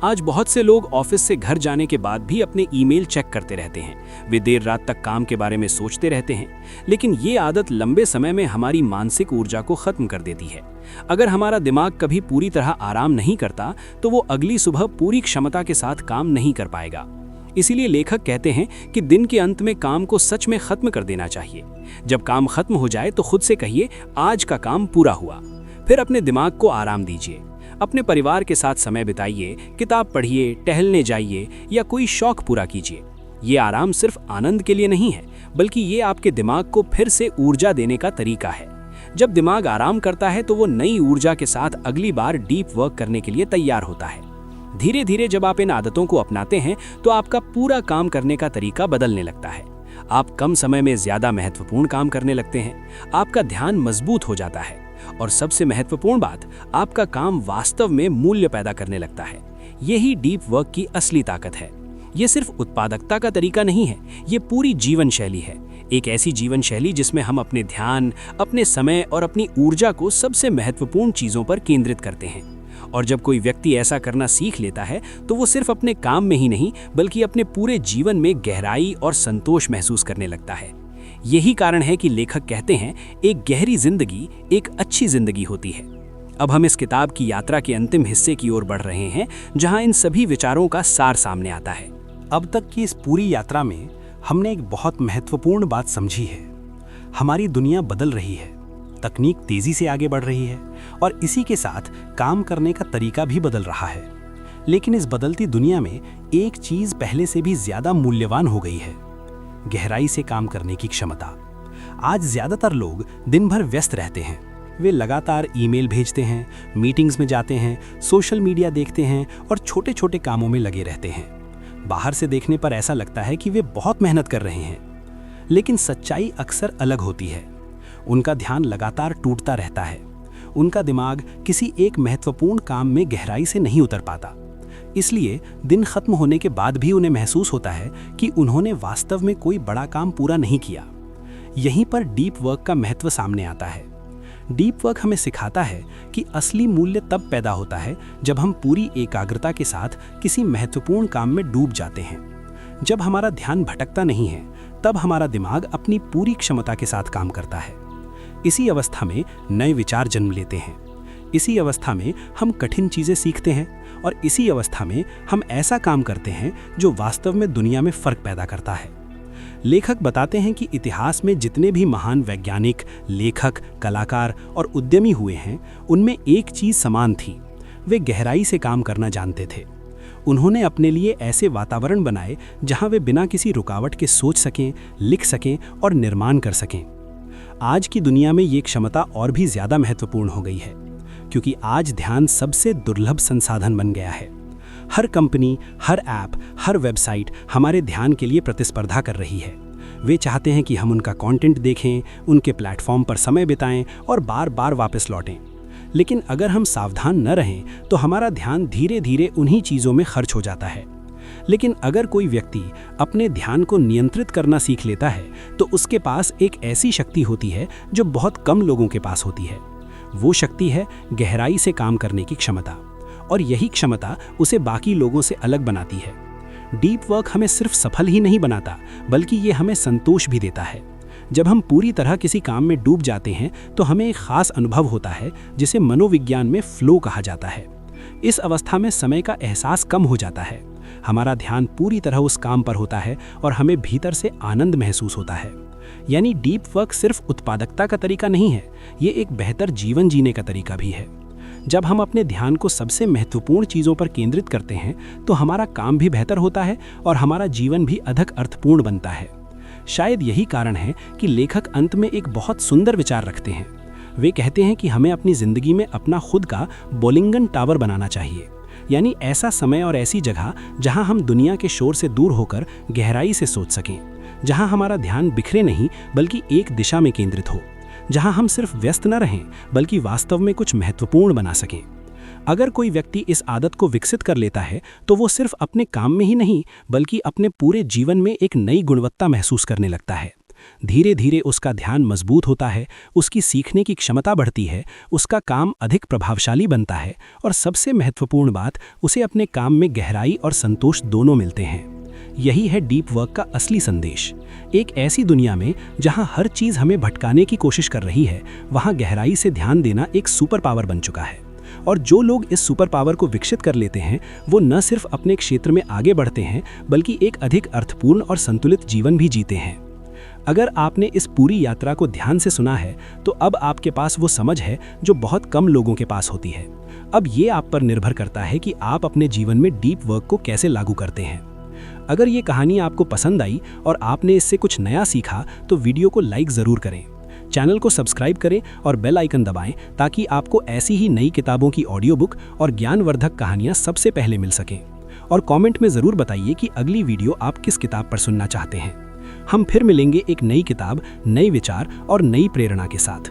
S3: आज बहुत से लोग ऑफिस से घर जाने के बाद भी अपने ईमेल चेक करते रहते हैं। वे देर रात तक काम के बारे में सोचते रहते हैं, लेकिन ये आदत लंबे समय में हमारी मानसिक ऊर्जा को खत्म कर देती है। अगर हमारा दिमाग कभी पूरी तरह आराम नहीं करता तो वो अगली सुबह पूरी क्षमता के साथ काम नहीं कर पाएगा। इसीलिए लेखक कहते हैं कि दिन के अंत में काम को सच में खत्म कर देना चाहिए। जब काम खत्म हो जाए तो खुद से कहिए, आज का काम पूरा हुआ। फिर अपने दिमाग को आराम दीजिए। अपने परिवार के साथ समय बिताइए, किताब पढ़िए, टहलने जाइए या कोई शौक पूरा कीजिए। ये आराम सिर्फ आनंद के लिए नहीं है, बल्कि ये आपके दिमाग को फिर से ऊर्जा देने का तरीका है। जब दिमाग आराम करता है तो वो नई ऊर्जा के साथ अगली बार डीप वर्क करने के लिए तैयार होता है। धीरे धीरे जब आप इन आदतों को अपनाते हैं तो आपका पूरा काम करने का तरीका बदलने लगता है। आप कम समय में ज्यादा महत्वपूर्ण काम करने लगते हैं, आपका ध्यान मजबूत हो जाता है और सबसे महत्वपूर्ण बात, आपका काम वास्तव में मूल्य पैदा करने लगता है। यही डीप वर्क की असली ताकत है। ये सिर्फ उत्पादकता का तरीका नहीं है, ये पूरी जीवन शैली है। एक ऐसी जीवन शैली जिसमें हम अपने ध्यान, अपने समय और अपनी ऊर्जा को सबसे महत्वपूर्ण चीजों पर केंद्रित करते हैं। और जब कोई व्यक्ति ऐसा करना सीख लेता है तो वो सिर्फ अपने काम में ही नहीं, बल्कि अपने पूरे जीवन में गहराई और संतोष महसूस करने लगता है। यही कारण है कि लेखक कहते हैं, एक गहरी जिंदगी एक अच्छी जिंदगी होती है। अब हम इस किताब की यात्रा के अंतिम हिस्से की ओर बढ़ रहे हैं, जहां इन सभी विचारों का सार सामने आता है।
S1: अब तक की इस पूरी यात्रा में हमने एक बहुत महत्वपूर्ण बात समझी है। हमारी दुनिया बदल रही है, तकनीक तेजी से आगे बढ़ रही है और इसी के साथ काम करने का तरीका भी बदल रहा है। लेकिन इस बदलती दुनिया में एक चीज पहले से भी ज्यादा मूल्यवान हो गई है, गहराई से काम करने की क्षमता। आज ज्यादातर लोग दिन भर व्यस्त रहते हैं। वे लगातार ईमेल भेजते हैं, मीटिंग्स में जाते हैं, सोशल मीडिया देखते हैं और छोटे छोटे कामों में लगे रहते हैं। बाहर से देखने पर ऐसा लगता है कि वे बहुत मेहनत कर रहे हैं, लेकिन सच्चाई अक्सर अलग होती है। उनका ध्यान लगातार टूटता रहता है। उनका दिमाग किसी एक महत्वपूर्ण काम में गहराई से नहीं उतर पाता। इसलिए दिन खत्म होने के बाद भी उन्हें महसूस होता है कि उन्होंने वास्तव में कोई बड़ा काम पूरा नहीं किया। यहीं पर डीप वर्क का महत्व सामने आता है। डीप वर्क हमें सिखाता है कि असली मूल्य तब पैदा होता है जब हम पूरी एकाग्रता के साथ किसी महत्वपूर्ण काम में डूब जाते हैं। जब हमारा ध्यान भटकता नहीं है, तब हमारा दिमाग अपनी पूरी क्षमता के साथ काम करता है। इसी अवस्था में नए विचार जन्म लेते हैं। इसी अवस्था में हम कठिन चीजें सीखते हैं और इसी अवस्था में हम ऐसा काम करते हैं जो वास्तव में दुनिया में फर्क पैदा करता है। लेखक बताते हैं कि इतिहास में जितने भी महान वैज्ञानिक, लेखक, कलाकार और उद्यमी हुए हैं, उनमें एक चीज समान थी, वे गहराई से काम करना जानते थे।
S3: उन्होंने अपने लिए ऐसे वातावरण बनाए जहां वे बिना किसी रुकावट के सोच सकें, लिख सकें और निर्माण कर सकें। आज की दुनिया में ये क्षमता और भी ज़्यादा महत्वपूर्ण हो गई है, क्योंकि आज ध्यान सबसे दुर्लभ संसाधन बन गया है। हर कंपनी, हर ऐप, हर वेबसाइट हमारे ध्यान के लिए प्रतिस्पर्धा कर रही है। वे चाहते हैं कि हम उनका कंटेंट देखें, उनके प्लेटफॉर्म पर समय बिताएं और बार बार वापस लौटें। लेकिन अगर हम सावधान न रहें तो हमारा ध्यान धीरे धीरे उन्हीं चीज़ों में खर्च हो जाता है। लेकिन अगर कोई व्यक्ति अपने ध्यान को नियंत्रित करना सीख लेता है तो उसके पास एक ऐसी शक्ति होती है जो बहुत कम लोगों के पास होती है। वो शक्ति है गहराई से काम करने की क्षमता, और यही क्षमता उसे बाकी लोगों से अलग बनाती है। डीप वर्क हमें सिर्फ सफल ही नहीं बनाता, बल्कि ये हमें संतोष भी देता है। जब हम पूरी तरह किसी काम में डूब जाते हैं तो हमें एक खास अनुभव होता है जिसे मनोविज्ञान में फ्लो कहा जाता है। इस अवस्था में समय का एहसास कम हो जाता है, हमारा ध्यान पूरी तरह उस काम पर होता है और हमें भीतर से आनंद महसूस होता है। यानी डीप वर्क सिर्फ उत्पादकता का तरीका नहीं है, ये एक बेहतर जीवन जीने का तरीका भी है। जब हम अपने ध्यान को सबसे महत्वपूर्ण चीज़ों पर केंद्रित करते हैं तो हमारा काम भी बेहतर होता है और हमारा जीवन भी अधिक अर्थपूर्ण बनता है। शायद यही कारण है कि लेखक अंत में एक बहुत सुंदर विचार रखते हैं। वे कहते हैं कि हमें अपनी ज़िंदगी में अपना खुद का बोलिंगन टावर बनाना चाहिए, यानी ऐसा समय और ऐसी जगह जहां हम दुनिया के शोर से दूर होकर गहराई से सोच सकें, जहां हमारा ध्यान बिखरे नहीं बल्कि एक दिशा में केंद्रित हो, जहां हम सिर्फ व्यस्त न रहें बल्कि वास्तव में कुछ महत्वपूर्ण बना सकें। अगर कोई व्यक्ति इस आदत को विकसित कर लेता है तो वो सिर्फ अपने काम में ही नहीं बल्कि अपने पूरे जीवन में एक नई गुणवत्ता महसूस करने लगता है। धीरे धीरे उसका ध्यान मजबूत होता है, उसकी सीखने की क्षमता बढ़ती है, उसका काम अधिक प्रभावशाली बनता है और सबसे महत्वपूर्ण बात, उसे अपने काम में गहराई और संतोष दोनों मिलते हैं। यही है डीप वर्क का असली संदेश। एक ऐसी दुनिया में जहां हर चीज़ हमें भटकाने की कोशिश कर रही है, वहां गहराई से ध्यान देना एक सुपर पावर बन चुका है। और जो लोग इस सुपर पावर को विकसित कर लेते हैं वो न सिर्फ अपने क्षेत्र में आगे बढ़ते हैं बल्कि एक अधिक अर्थपूर्ण और संतुलित जीवन भी जीते हैं। अगर आपने इस पूरी यात्रा को ध्यान से सुना है तो अब आपके पास वो समझ है जो बहुत कम लोगों के पास होती है। अब ये आप पर निर्भर करता है कि आप अपने जीवन में डीप वर्क को कैसे लागू करते हैं। अगर ये कहानी आपको पसंद आई और आपने इससे कुछ नया सीखा तो वीडियो को लाइक ज़रूर करें, चैनल को सब्सक्राइब करें और बेल आइकन दबाएं ताकि आपको ऐसी ही नई किताबों की ऑडियो बुक और ज्ञानवर्धक कहानियां सबसे पहले मिल सकें। और कमेंट में ज़रूर बताइए कि अगली वीडियो आप किस किताब पर सुनना चाहते हैं। हम फिर मिलेंगे एक नई किताब, नए विचार और नई प्रेरणा के साथ।